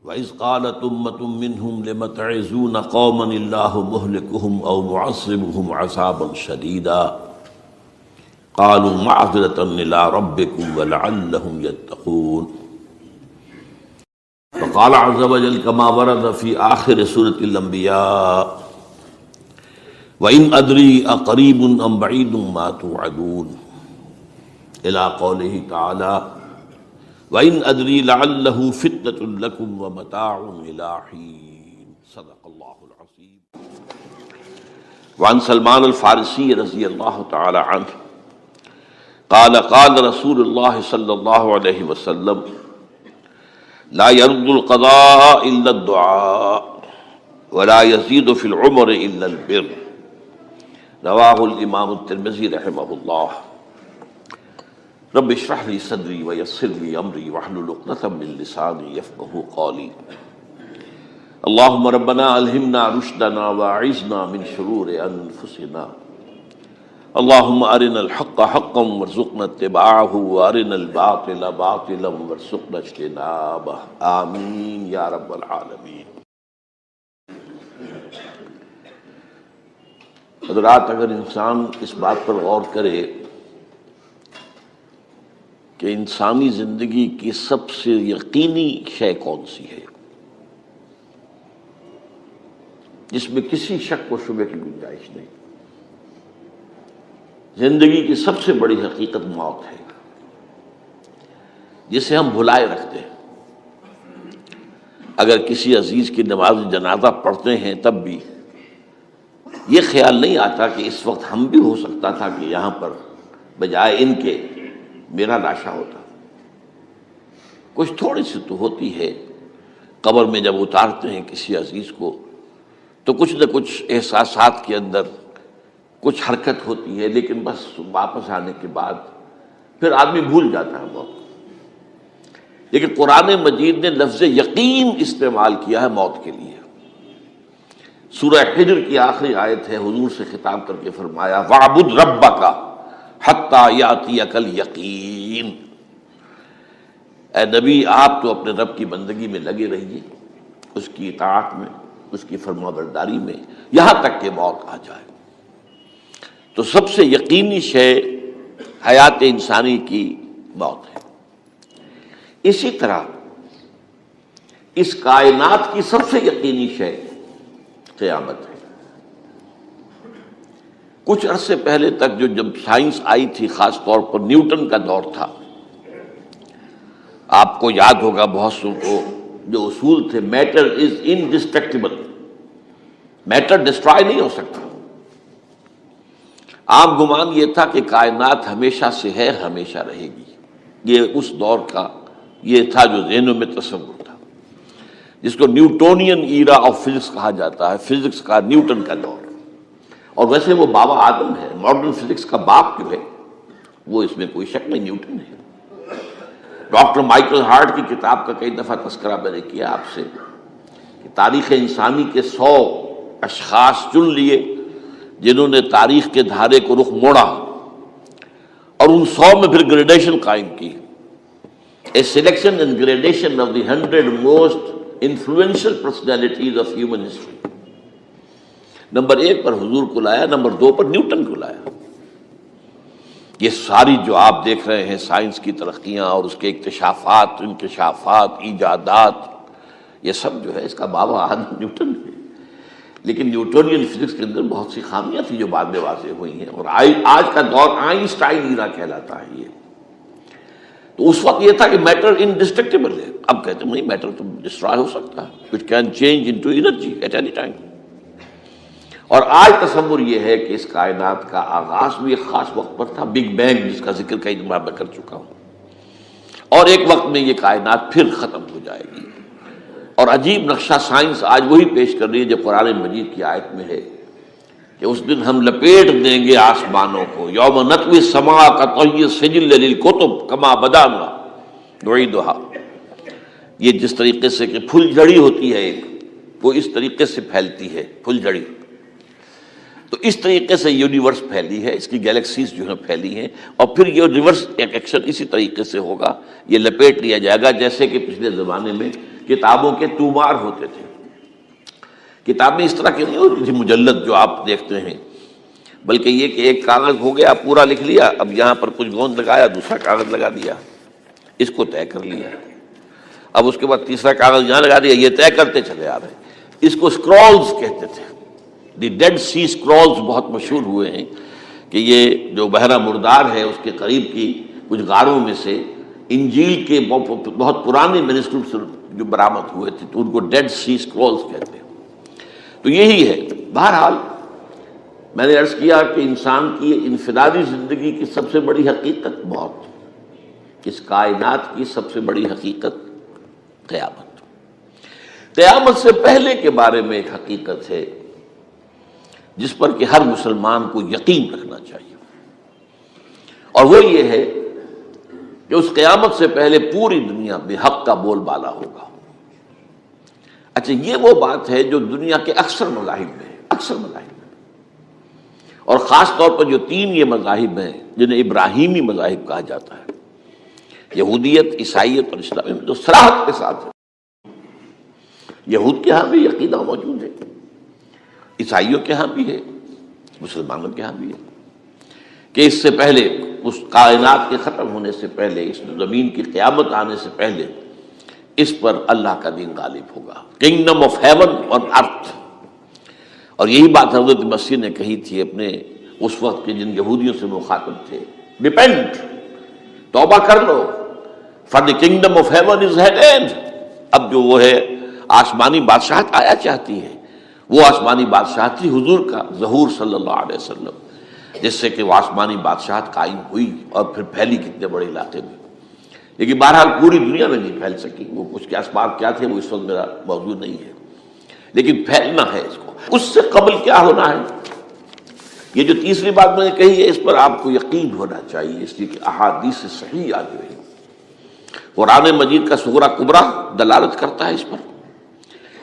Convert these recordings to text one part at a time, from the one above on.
وَإِذْ قَالَتْ أُمَّةٌ مِّنْهُمْ لِمَ تَعِظُونَ قَوْمًا اللَّهُ مُهْلِكُهُمْ أَوْ مُعَذِّبُهُمْ عَذَابًا شَدِيدًا قَالُوا مَعْذِرَةً إِلَىٰ رَبِّكُمْ وَلَعَلَّهُمْ يَتَّقُونَ وقال عز وجل كما ورد في آخر سورة الانبیاء وَإِنْ أَدْرِي أَقَرِيبٌ أَمْ بَعِيدٌ مَا تُوعَدُونَ إلى قوله تعالى وَإِنْ أَدْرِي لَعَلَّهُ فِتْنَةٌ لَكُمْ وَمَتَاعٌ إِلَىٰ حِينٍ صدق اللہ العظیم۔ وعن سلمان الفارسی رضی اللہ تعالی عنہ قال قال رسول اللہ صلی اللہ علیہ وسلم لا يرد القضاء إلا الدعاء ولا يزيد في العمر إلا البر رواہ الامام الترمذی رحمہ اللہ۔ رب اشرح لي صدری ویسر لي امری واحلل عقدۃ من لسانی یفقہوا قولی۔ اللہم ربنا الہمنا رشدنا واعذنا من شرور انفسنا، اللہم ارنا الحق حقا وارزقنا اتباعہ وارنا الباطل باطلا وارزقنا اجتنابہ، آمین یا رب العالمین۔ حضرات، اگر انسان اس بات پر غور کرے کہ انسانی زندگی کی سب سے یقینی شے کون سی ہے جس میں کسی شک و شبہ کی گنجائش نہیں، زندگی کی سب سے بڑی حقیقت موت ہے، جسے ہم بھلائے رکھتے ہیں۔ اگر کسی عزیز کی نماز جنازہ پڑھتے ہیں تب بھی یہ خیال نہیں آتا کہ اس وقت ہم بھی ہو سکتا تھا کہ یہاں پر بجائے ان کے میرا لاشا ہوتا۔ کچھ تھوڑی سی تو ہوتی ہے، قبر میں جب اتارتے ہیں کسی عزیز کو تو کچھ نہ کچھ احساسات کے اندر کچھ حرکت ہوتی ہے، لیکن بس واپس آنے کے بعد پھر آدمی بھول جاتا ہے موت۔ لیکن قرآن مجید نے لفظ یقین استعمال کیا ہے موت کے لیے۔ سورہ حجر کی آخری آیت ہے، حضور سے خطاب کر کے فرمایا وَاعْبُدْ رَبَّكَ حَتَّىٰ يَأْتِيَكَ الْيَقِينُ۔ اے نبی، آپ تو اپنے رب کی بندگی میں لگے رہیے، اس کی اطاعت میں، اس کی فرمانبرداری میں، یہاں تک کہ موت آ جائے۔ تو سب سے یقینی شے حیات انسانی کی موت ہے۔ اسی طرح اس کائنات کی سب سے یقینی شے قیامت ہے۔ کچھ عرصے پہلے تک جب سائنس آئی تھی، خاص طور پر نیوٹن کا دور تھا، آپ کو یاد ہوگا بہت سو کو جو اصول تھے، میٹر از انڈسٹرکٹیبل، میٹر ڈسٹرائے نہیں ہو سکتا۔ عام گمان یہ تھا کہ کائنات ہمیشہ سے ہے، ہمیشہ رہے گی۔ یہ اس دور کا یہ تھا جو ذہنوں میں تصور تھا، جس کو نیوٹونین ایرا آف فزکس کہا جاتا ہے، فزکس کا نیوٹن کا دور۔ اور ویسے وہ بابا آدم ہے، ماڈرن فزکس کا باپ جو ہے وہ اس میں کوئی شک نہیں، نیوٹن ہے۔ ڈاکٹر مائیکل ہارٹ کی کتاب کا کئی دفعہ تذکرہ میں نے کیا آپ سے کہ تاریخ انسانی کے 100 اشخاص چن لیے جنہوں نے تاریخ کے دھارے کو رخ موڑا، اور ان 100 میں پھر گریڈیشن قائم کی، a selection and gradation of the 100 most influential personalities of human history. Number 1 پر حضور کو لایا، نمبر 2 پر نیوٹن کو لایا۔ یہ ساری جو آپ دیکھ رہے ہیں سائنس کی ترقیاں اور اس کے اکتشافات، انکشافات، ایجادات، یہ سب جو ہے اس کا بابا آدم نیوٹن ہے۔ لیکن نیوٹونین فزکس کے اندر بہت سی خامیاں تھیں جو بعد میں واضح ہوئی ہیں، اور آج کا دور آئنسٹائن ایرا کہلاتا ہے یہ۔ تو اس وقت یہ تھا کہ میٹر انڈسٹرکٹیبل ہے، اب کہتے ہیں نہیں، میٹر تو ڈسٹرائے ہو سکتا ہے، it can change into energy at any time. اور آج تصور یہ ہے کہ اس کائنات کا آغاز بھی ایک خاص وقت پر تھا، بگ بینگ، جس کا ذکر کئی دفعہ میں کر چکا ہوں، اور ایک وقت میں یہ کائنات پھر ختم ہو جائے گی۔ اور عجیب نقشہ سائنس آج وہی پیش کر رہی ہے جو قرآن مجید کی آیت میں ہے کہ اس دن ہم لپیٹ دیں گے آسمانوں کو، یوم نطوی السماء کطی السجل للکتب کما بدانا نعیدھا۔ یہ جس طریقے سے کہ پھل جھڑی ہوتی ہے ایک، وہ اس طریقے سے پھیلتی ہے پھل جھڑی، تو اس طریقے سے یونیورس پھیلی ہے، اس کی گیلیکسیز جو ہیں پھیلی ہیں، اور پھر یہ ریورس ایکشن اسی طریقے سے ہوگا، یہ لپیٹ لیا جائے گا، جیسے کہ پچھلے زمانے میں کتابوں کے تومار ہوتے تھے. کتابیں اس طرح کی نہیں ہوتی تھی مجلد جو آپ دیکھتے ہیں، بلکہ یہ کہ ایک کاغذ ہو گیا پورا لکھ لیا، اب یہاں پر کچھ گوند لگایا، دوسرا کاغذ لگا دیا، اس کو طے کر لیا، اب اس کے بعد تیسرا کاغذ یہاں لگا دیا، یہ طے کرتے چلے آ رہے ہیں. اس کو اسکرولز کہتے تھے. دی ڈیڈ سی اسکرولز بہت مشہور ہوئے ہیں کہ یہ جو بحیرہ مردار ہے اس کے قریب کی کچھ غاروں میں سے انجیل کے بہت پرانے مینuscripts جو برآمد ہوئے تھے تو ان کو ڈیڈ سی اسکرولز کہتے ہیں. تو یہی ہے. بہرحال میں نے عرض کیا کہ انسان کی انفرادی زندگی کی سب سے بڑی حقیقت موت، اس کائنات کی سب سے بڑی حقیقت قیامت. قیامت سے پہلے کے بارے میں ایک حقیقت ہے جس پر کہ ہر مسلمان کو یقین رکھنا چاہیے، اور وہ یہ ہے کہ اس قیامت سے پہلے پوری دنیا میں حق کا بول بالا ہوگا. اچھا، یہ وہ بات ہے جو دنیا کے اکثر مذاہب میں ہے، اکثر مذاہب میں، اور خاص طور پر جو تین یہ مذاہب ہیں جنہیں ابراہیمی مذاہب کہا جاتا ہے، یہودیت، عیسائیت اور اسلام، میں جو صراحت کے ساتھ ہے. یہود کے ہاں بھی عقیدہ موجود ہے، عیسائیوں کے ہاں بھی ہے، مسلمانوں کے ہاں بھی ہے کہ اس سے پہلے، اس کائنات کے ختم ہونے سے پہلے، اس زمین کی قیامت آنے سے پہلے اس پر اللہ کا دین غالب ہوگا، کنگڈم آف ہیون اور ارتھ. اور یہی بات حضرت مسیح نے کہی تھی اپنے اس وقت کے جن یہودیوں سے مخاطب تھے، ریپینٹ، توبہ کر لو، for the kingdom of heaven is at hand. اب جو وہ ہے آسمانی بادشاہت آیا چاہتی ہے، وہ آسمانی بادشاہت تھی حضور کا ظہور صلی اللہ علیہ وسلم، جس سے کہ وہ آسمانی بادشاہت قائم ہوئی اور پھر پھیلی کتنے بڑے علاقے میں. لیکن بہرحال پوری دنیا میں نہیں پھیل سکی، وہ کچھ کے اسباب کیا تھے وہ اس وقت میرا موضوع نہیں ہے، لیکن پھیلنا ہے اس کو. اس سے قبل کیا ہونا ہے، یہ جو تیسری بات میں نے کہی ہے اس پر آپ کو یقین ہونا چاہیے، اس لیے کہ احادیث صحیح آ گئی ہے. قرآن مجید کا صغرا کبرا دلالت کرتا ہے اس پر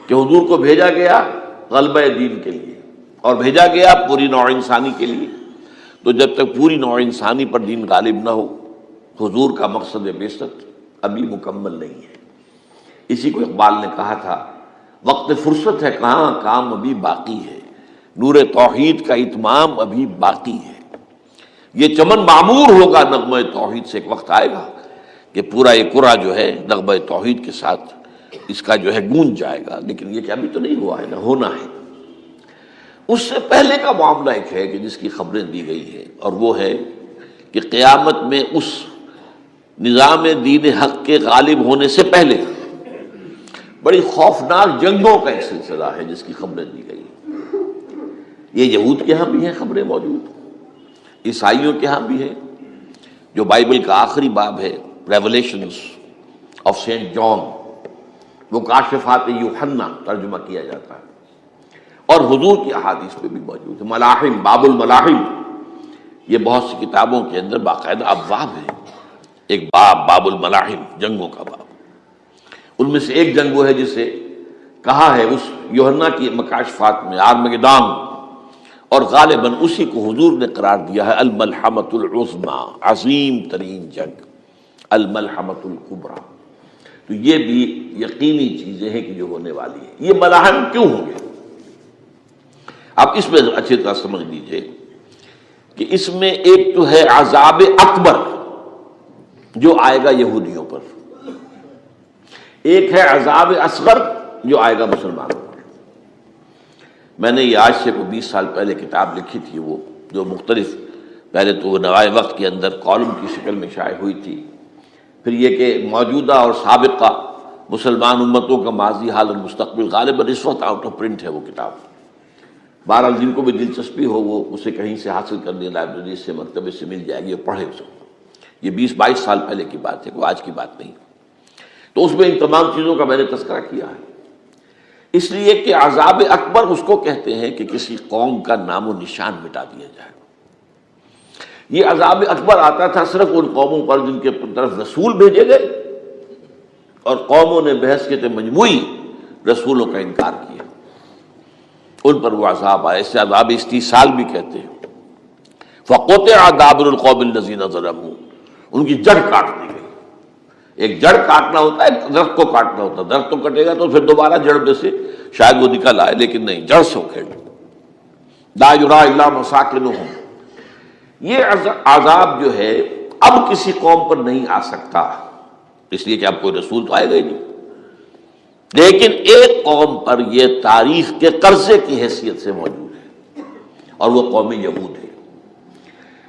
کہ حضور کو بھیجا گیا غلبہ دین کے لیے اور بھیجا گیا پوری نوع انسانی کے لیے. تو جب تک پوری نوع انسانی پر دین غالب نہ ہو، حضور کا مقصد بعثت ابھی مکمل نہیں ہے. اسی کو اقبال نے کہا تھا، وقت فرصت ہے کہاں، کام ابھی باقی ہے، نور توحید کا اتمام ابھی باقی ہے. یہ چمن معمور ہوگا نغمہ توحید سے، ایک وقت آئے گا کہ پورا یہ قرآن جو ہے نغمہ توحید کے ساتھ اس کا جو ہے گونج جائے گا، لیکن یہ کہ ابھی تو نہیں ہوا ہے، نہ ہونا ہے. اس سے پہلے کا معاملہ ایک ہے کہ جس کی خبریں دی گئی ہیں، اور وہ ہے کہ قیامت میں اس نظام دین حق کے غالب ہونے سے پہلے بڑی خوفناک جنگوں کا ایک سلسلہ ہے جس کی خبریں دی گئی. یہ یہود کے ہاں بھی ہیں خبریں موجود، عیسائیوں کے ہاں بھی ہے. جو بائبل کا آخری باب ہے، ریولیشنز آف سینٹ جان، وہ کاشفات یوحنا ترجمہ کیا جاتا ہے، اور حضور کی احادیث پہ بھی موجود ہے. ملاحم، باب الملاحم، یہ بہت سی کتابوں کے اندر باقاعدہ ابواب ہیں. ایک باب، باب الملاحم، جنگوں کا باب. ان میں سے ایک جنگ وہ ہے جسے کہا ہے اس یوحنا کی مکاشفات میں آرمگدان، اور غالباً اسی کو حضور نے قرار دیا ہے الملحمۃ العظمی، عظیم ترین جنگ، الملحمۃ الکبریٰ. تو یہ بھی یقینی چیزیں ہیں کہ جو ہونے والی ہے. یہ ملاحم کیوں ہوں گے؟ آپ اس میں اچھی طرح سمجھ لیجئے کہ اس میں ایک تو ہے عذاب اکبر جو آئے گا یہودیوں پر، ایک ہے عذاب اصغر جو آئے گا مسلمانوں پر. میں نے یہ آج سے 20 سال پہلے کتاب لکھی تھی، وہ جو مختلف، پہلے تو وہ نوائے وقت کے اندر کالم کی شکل میں شائع ہوئی تھی، پھر یہ کہ موجودہ اور سابقہ مسلمان امتوں کا ماضی، حال اور مستقبل، غالباً اس وقت آؤٹ آف پرنٹ ہے وہ کتاب. بہرحال جن کو بھی دلچسپی ہو وہ اسے کہیں سے حاصل کر لیں، لائبریری سے، مکتبے سے مل جائے گی اور پڑھے اسے. یہ 20-22 سال پہلے کی بات ہے، وہ آج کی بات نہیں. تو اس میں ان تمام چیزوں کا میں نے تذکرہ کیا ہے، اس لیے کہ عذاب اکبر اس کو کہتے ہیں کہ کسی قوم کا نام و نشان مٹا دیا جائے. یہ عذاب اکبر آتا تھا صرف ان قوموں پر جن کے طرف رسول بھیجے گئے اور قوموں نے بحثیت مجموعی رسولوں کا انکار کیا، ان پر وہ عذاب آئے. اسے عذاب استیصال بھی کہتے ہیں. فَقُطِعَ دَابِرُ الْقَوْمِ الَّذِينَ ظَلَمُوا، ان کی جڑ کاٹ دی گئی. ایک جڑ کاٹنا ہوتا ہے، ایک درخت کو کاٹنا ہوتا ہے. درخت تو کٹے گا تو پھر دوبارہ جڑ میں سے شاید وہ نکل آئے، لیکن نہیں، جڑ سے اکھیڑ. لا یرا الا مساکنہم. یہ عذاب جو ہے اب کسی قوم پر نہیں آ سکتا، اس لیے کہ اب کوئی رسول تو آئے گا ہی نہیں، لیکن ایک قوم پر یہ تاریخ کے قرضے کی حیثیت سے موجود ہے، اور وہ قوم یہود ہے.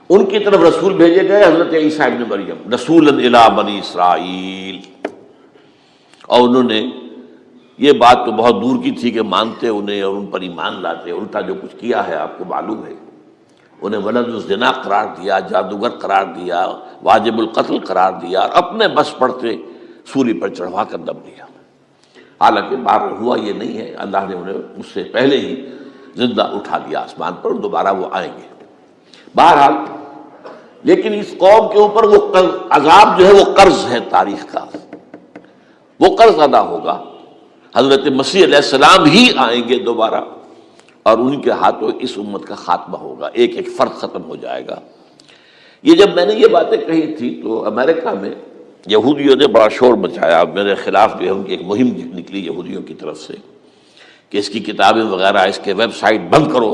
ان کی طرف رسول بھیجے گئے حضرت عیسیٰ ابن مریم، رسولا الی بنی اسرائیل. اور انہوں نے یہ بات تو بہت دور کی تھی کہ مانتے انہیں اور ان پر ایمان لاتے، الٹا جو کچھ کیا ہے آپ کو معلوم ہے. انہیں ولد الزنا قرار دیا، جادوگر قرار دیا، واجب القتل قرار دیا، اور اپنے بس پڑتے سولی پر چڑھوا کر دم دیا. حالانکہ بار ہوا یہ نہیں ہے، اللہ نے انہیں اس سے پہلے ہی زندہ اٹھا دیا آسمان پر، دوبارہ وہ آئیں گے. بہرحال لیکن اس قوم کے اوپر وہ عذاب جو ہے وہ قرض ہے تاریخ کا، وہ قرض ادا ہوگا. حضرت مسیح علیہ السلام ہی آئیں گے دوبارہ، اور ان کے ہاتھوں اس امت کا خاتمہ ہوگا، ایک ایک فرد ختم ہو جائے گا. یہ جب میں نے یہ باتیں کہی تھی تو امریکہ میں یہودیوں نے بڑا شور مچایا. میرے خلاف جو ہے ان کی ایک مہم نکلی یہودیوں کی طرف سے کہ اس کی کتابیں وغیرہ، اس کے ویب سائٹ بند کرو،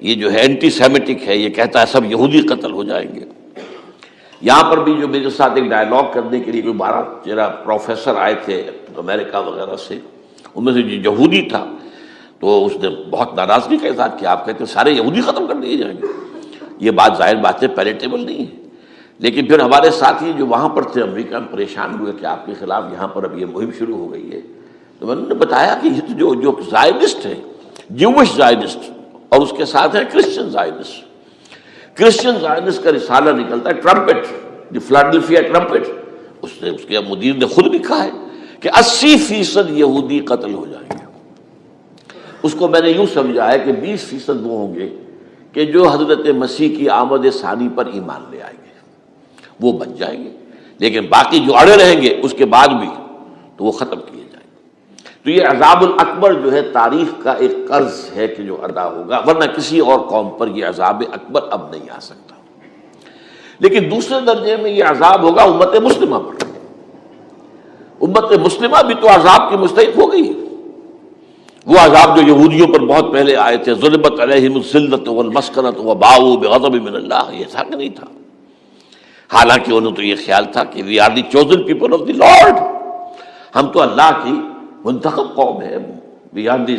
یہ جو ہے اینٹی سیمیٹک ہے، یہ کہتا ہے سب یہودی قتل ہو جائیں گے. یہاں پر بھی جو میرے ساتھ ایک ڈائلاگ کرنے کے لیے کوئی 12-13 پروفیسر آئے تھے امریکہ وغیرہ سے، ان میں سے جو یہودی تھا تو اس نے بہت ناراضگی کا اظہار کیا. آپ کہتے ہیں سارے یہودی ختم کر دیے جائیں گے، یہ بات ظاہر بات ہے پیلیٹیبل نہیں ہے. لیکن پھر ہمارے ساتھی جو وہاں پر تھے امریکہ میں پریشان ہوئے کہ آپ کے خلاف یہاں پر اب یہ مہم شروع ہو گئی ہے. تو میں نے بتایا کہ یہ تو جو زائنسٹ ہے، جوش زائنسٹ، اور اس کے ساتھ ہے کرسچن زائنسٹ. کرسچن زائنسٹ کا رسالہ نکلتا ہے ٹرمپٹ، دی فلاڈلفیا ٹرمپٹ. اس کے مدیر نے خود لکھا ہے کہ 80% یہودی قتل ہو جائیں گے. اس کو میں نے یوں سمجھا ہے کہ 20% وہ ہوں گے کہ جو حضرت مسیح کی آمد ثانی پر ایمان لے آئیں گے، وہ بچ جائیں گے. لیکن باقی جو اڑے رہیں گے اس کے بعد بھی تو وہ ختم کیے جائیں گے. تو یہ عذاب الاکبر جو ہے تاریخ کا ایک قرض ہے کہ جو ادا ہوگا، ورنہ کسی اور قوم پر یہ عذاب اکبر اب نہیں آ سکتا. لیکن دوسرے درجے میں یہ عذاب ہوگا امت مسلمہ پر. امت مسلمہ بھی تو عذاب کی مستحق ہو گئی. وہ عذاب جو یہودیوں پر بہت پہلے آئے تھے، ضربت علیہم الذلۃ والمسکنۃ وباؤوا بغضب من اللہ، یہ ایسا کہ نہیں تھا. حالانکہ انہوں تو یہ خیال تھا کہ we are the chosen people of the lord, ہم تو اللہ کی منتخب قوم ہے. وی آر دی،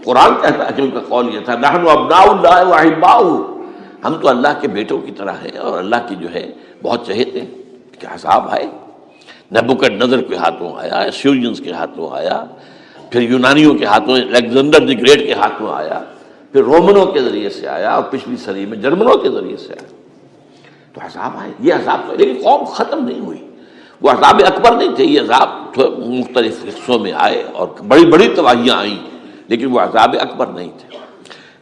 قرآن کہتا ہے کہ ان کا قول یہ تھا نحن ابناء اللہ واحباؤہ، ہم تو اللہ کے بیٹوں کی طرح ہیں اور اللہ کی جو ہے بہت چہیتے ہیں. کہ عذاب آئے، نبوکدنضر کے ہاتھوں آیا، اسیرینز کے ہاتھوں آیا، پھر یونانیوں کے ہاتھوں، الیگزینڈر دی گریٹ کے ہاتھوں آیا، پھر رومنوں کے ذریعے سے آیا، اور پچھلی صدی میں جرمنوں کے ذریعے سے آیا. تو عذاب آئے، یہ عذاب تو، لیکن قوم ختم نہیں ہوئی. وہ عذاب اکبر نہیں تھے، یہ عذاب مختلف حصوں میں آئے اور بڑی بڑی تباہیاں آئیں، لیکن وہ عذاب اکبر نہیں تھے.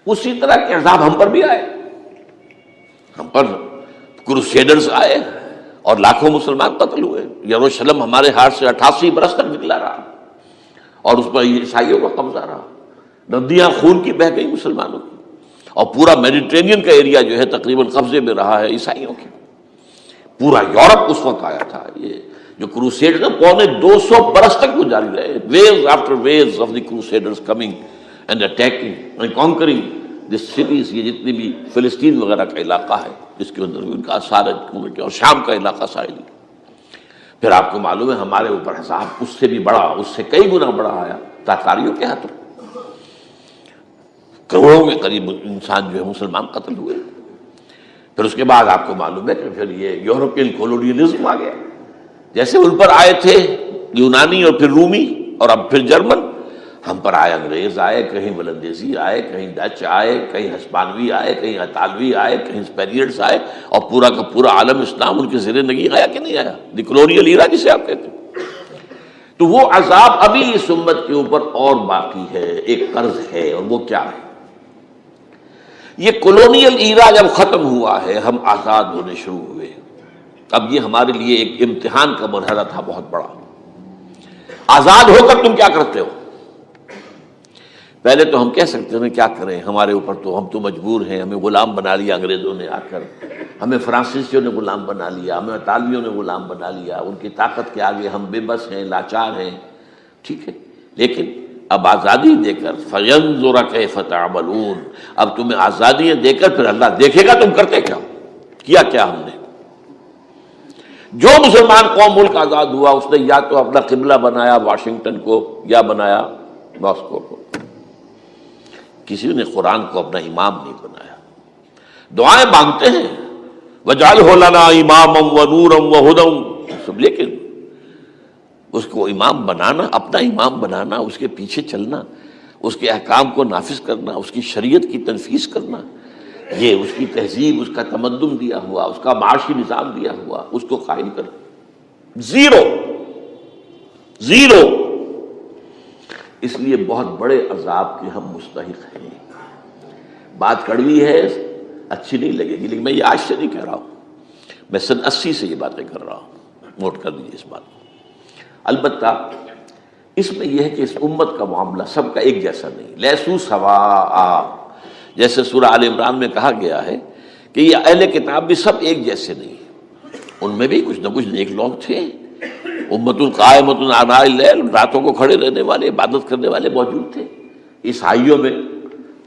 اسی طرح کے عذاب ہم پر بھی آئے. ہم پر کروسیڈرز آئے اور لاکھوں مسلمان قتل ہوئے. یروشلم ہمارے ہاتھ سے 88 برس تک نکلا رہا، اور اس پر عیسائیوں کا قبضہ رہا. ندیاں خون کی بہہ گئی مسلمانوں کی، اور پورا میڈیٹرینین کا ایریا جو ہے تقریباً قبضے میں رہا ہے عیسائیوں کے. پورا یورپ اس وقت آیا تھا. یہ جو کروسیڈ نا 250 برس تک وہ جاری رہے، waves after waves of the crusaders coming and attacking and conquering the cities. یہ جتنی بھی فلسطین وغیرہ کا علاقہ ہے اس کے اندر ان کا اثار ہے، اور شام کا علاقہ ساحلی. پھر آپ کو معلوم ہے ہمارے اوپر عذاب اس سے بھی بڑا، اس سے کئی گنا بڑا آیا تاتاریوں کے ہاتھوں. کروڑوں کے قریب انسان جو ہے مسلمان قتل ہوئے. پھر اس کے بعد آپ کو معلوم ہے کہ پھر یہ یورپین کولونیلزم آ گیا. جیسے ان پر آئے تھے یونانی اور پھر رومی اور اب پھر جرمن، ہم پر آئے انگریز آئے، کہیں ولندیزی آئے، کہیں ڈچ آئے، کہیں ہسپانوی آئے، کہیں اطالوی آئے، کہیں اسپینیئرز آئے، اور پورا کا پورا عالم اسلام ان کے زیر نگین آیا کہ نہیں آیا. دی کلونیل ایرا جسے آپ کہتے ہیں. تو وہ عذاب ابھی اس امت کے اوپر اور باقی ہے، ایک قرض ہے، اور وہ کیا ہے؟ یہ کلونیل ایرا جب ختم ہوا ہے، ہم آزاد ہونے شروع ہوئے. اب یہ ہمارے لیے ایک امتحان کا مرحلہ تھا بہت بڑا. آزاد ہو کر تم کیا کرتے ہو؟ پہلے تو ہم کہہ سکتے ہیں کیا کریں، ہمارے اوپر تو ہم تو مجبور ہیں، ہمیں غلام بنا لیا انگریزوں نے آ کر، ہمیں فرانسیسیوں نے غلام بنا لیا، ہمیں اطالویوں نے غلام بنا لیا، ان کی طاقت کے آگے ہم بے بس ہیں، لاچار ہیں. ٹھیک ہے، لیکن اب آزادی دے کر فَيَنظُرَ كَيْفَ تَعْمَلُونَ، اب تمہیں آزادیاں دے کر پھر اللہ دیکھے گا تم کرتے کیا کیا ہم نے. جو مسلمان قوم ملک آزاد ہوا اس نے یا تو اپنا قبلہ بنایا واشنگٹن کو یا بنایا ماسکو کو، کسی نے قرآن کو اپنا امام نہیں بنایا. دعائیں مانگتے ہیں وَاجْعَلْهُ لَنَا إِمَامًا وَنُورًا وَهُدًى، لیکن اس کو امام بنانا، اپنا امام بنانا، اس کے پیچھے چلنا، اس کے احکام کو نافذ کرنا، اس کی شریعت کی تنفیذ کرنا، یہ اس کی تہذیب، اس کا تمدن دیا ہوا، اس کا معاشی نظام دیا ہوا، اس کو قائم کرنا، زیرو. اس لیے بہت بڑے عذاب کے ہم مستحق ہیں. بات کڑوی ہے، اچھی نہیں لگے گی، لیکن میں یہ آج سے نہیں کہہ رہا ہوں، میں سن 80 سے یہ باتیں کر رہا ہوں. نوٹ کر دیجیے اس بات کو. البتہ اس میں یہ ہے کہ اس امت کا معاملہ سب کا ایک جیسا نہیں، لیسو سواء، جیسے سورہ آل عمران میں کہا گیا ہے کہ یہ اہل کتاب بھی سب ایک جیسے نہیں، ان میں بھی کچھ نہ کچھ نیک لوگ تھے. امت قائمۃ آناء اللیل، راتوں کو کھڑے رہنے والے، عبادت کرنے والے موجود تھے. عیسائیوں میں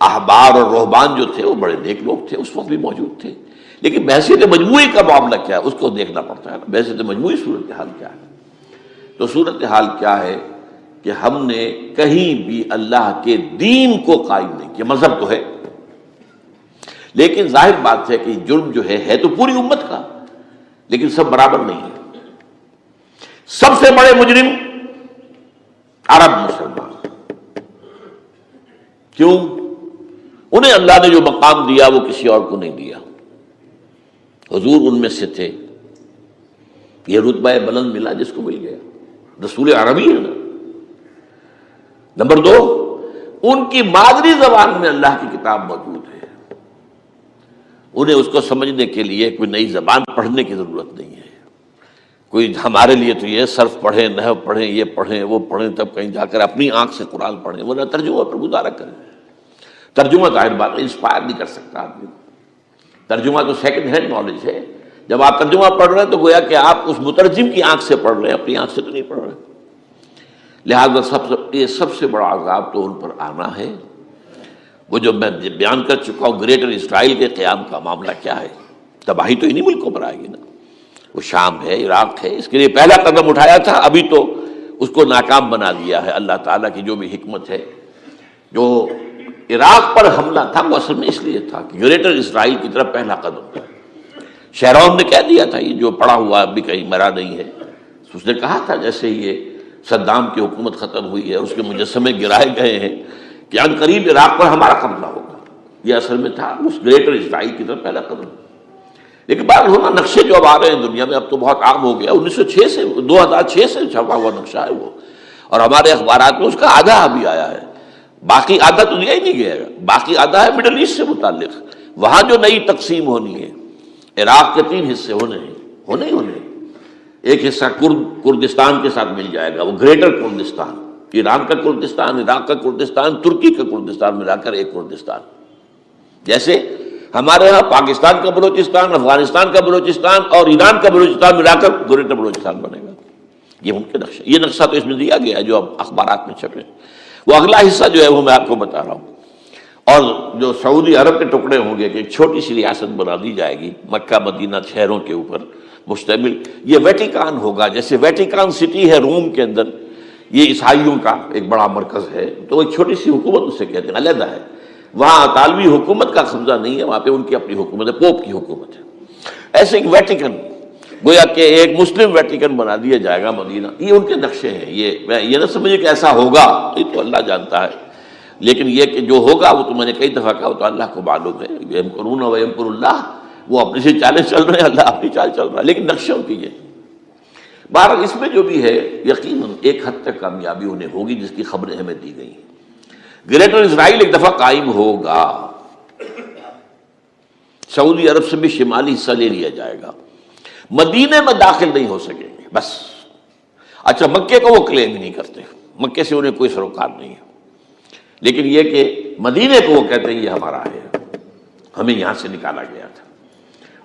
احبار اور رہبان جو تھے وہ بڑے نیک لوگ تھے، اس وقت بھی موجود تھے. لیکن بحثیت مجموعی کا معاملہ کیا ہے اس کو دیکھنا پڑتا ہے نا، بحثیت مجموعی صورتحال کیا ہے. تو صورتحال کیا ہے کہ ہم نے کہیں بھی اللہ کے دین کو قائم نہیں کیا. مذہب تو ہے، لیکن ظاہر بات ہے کہ جرم جو ہے تو پوری امت کا، لیکن سب برابر نہیں ہے. سب سے بڑے مجرم عرب مسلمان. کیوں؟ انہیں اللہ نے جو مقام دیا وہ کسی اور کو نہیں دیا. حضور ان میں سے تھے، یہ رتبہ بلند ملا جس کو مل گیا، رسول عربی ہے نا. نمبر 2، ان کی مادری زبان میں اللہ کی کتاب موجود ہے، انہیں اس کو سمجھنے کے لیے کوئی نئی زبان پڑھنے کی ضرورت نہیں ہے. کوئی ہمارے لیے تو یہ صرف پڑھیں، نحو پڑھیں، یہ پڑھیں، وہ پڑھیں، تب کہیں جا کر اپنی آنکھ سے قرآن پڑھیں، ورنہ ترجمہ پر گزارا کریں. ترجمہ ظاہر بات انسپائر نہیں کر سکتا آدمی. ترجمہ تو سیکنڈ ہینڈ نالج ہے. جب آپ ترجمہ پڑھ رہے ہیں تو گویا کہ آپ اس مترجم کی آنکھ سے پڑھ رہے ہیں، اپنی آنکھ سے تو نہیں پڑھ رہے. لہذا یہ سب سے بڑا عذاب تو ان پر آنا ہے. وہ جو میں بیان کر چکا ہوں گریٹر اسرائیل کے قیام کا معاملہ کیا ہے، تباہی تو انہی ملکوں پر آئے گی نا. وہ شام ہے، عراق ہے، اس کے لیے پہلا قدم اٹھایا تھا، ابھی تو اس کو ناکام بنا دیا ہے. اللہ تعالیٰ کی جو بھی حکمت ہے. جو عراق پر حملہ تھا وہ اصل میں اس لیے تھا کہ گریٹر اسرائیل کی طرف پہلا قدم تھا. شیرون نے کہہ دیا تھا، یہ جو پڑا ہوا ابھی کہیں مرا نہیں ہے، اس نے کہا تھا جیسے یہ صدام کی حکومت ختم ہوئی ہے، اس کے مجسمے گرائے گئے ہیں کہ ان قریب عراق پر ہمارا قبضہ ہوگا. یہ اصل میں تھا اس گریٹر اسرائیل کی طرف پہلا قدم. لیکن بات ہونا نقشے جو اب آ رہے ہیں دنیا میں اب تو بہت عام ہو گیا. 1906 سے 2006 سے چھپا ہوا نقشہ ہے وہ، اور ہمارے اخبارات میں اس کا آدھا ابھی آیا ہے، باقی آدھا تو دیا ہی نہیں گیا. باقی آدھا ہے مڈل ایسٹ سے متعلق. وہاں جو نئی تقسیم ہونی ہے، عراق کے 3 حصے ہونے ہیں. ایک حصہ کردستان کے ساتھ مل جائے گا، وہ گریٹر کردستان، ایران کا کردستان، عراق کا کردستان، ترکی کا کردستان ملا کر ایک کردستان. جیسے ہمارے ہاں پاکستان کا بلوچستان، افغانستان کا بلوچستان اور ایران کا بلوچستان ملا کر گریٹر بلوچستان بنے گا. یہ ممکن نقشہ، یہ نقشہ تو اس میں دیا گیا ہے جو اب اخبارات میں چھپے. وہ اگلا حصہ جو ہے وہ میں آپ کو بتا رہا ہوں. اور جو سعودی عرب کے ٹکڑے ہوں گے کہ ایک چھوٹی سی ریاست بنا دی جائے گی مکہ مدینہ شہروں کے اوپر مشتمل. یہ ویٹیکان ہوگا، جیسے ویٹیکان سٹی ہے روم کے اندر، یہ عیسائیوں کا ایک بڑا مرکز ہے. تو ایک چھوٹی سی حکومت اسے کہتے ہیں، علیحدہ ہے. وہاں اطالوی حکومت کا قبضہ نہیں ہے، وہاں پہ ان کی اپنی حکومت ہے، پوپ کی حکومت ہے. ایسے ایک ویٹیکن، گویا کہ ایک مسلم ویٹیکن بنا دیا جائے گا مدینہ. یہ ان کے نقشے ہیں. یہ نہ سمجھے کہ ایسا ہوگا، یہ تو اللہ جانتا ہے. لیکن یہ کہ جو ہوگا وہ تو میں نے کئی دفعہ کہا، وہ تو اللہ کو معلوم ہے. یمکرون و یمکر اللہ، وہ اپنی سی چالیں چل رہے ہیں، اللہ اپنی چال چل رہا ہے. لیکن نقشوں کی یہ بہرحال اس میں جو بھی ہے یقیناً ایک حد تک کامیابی انہیں ہوگی جس کی خبریں ہمیں دی گئی ہیں. گریٹر اسرائیل ایک دفعہ قائم ہوگا، سعودی عرب سے بھی شمالی حصہ لے لیا جائے گا، مدینے میں داخل نہیں ہو سکیں گے بس. اچھا، مکے کو وہ کلیم نہیں کرتے، مکے سے انہیں کوئی سروکار نہیں ہے. لیکن یہ کہ مدینے کو وہ کہتے ہیں یہ ہمارا ہے، ہمیں یہاں سے نکالا گیا تھا،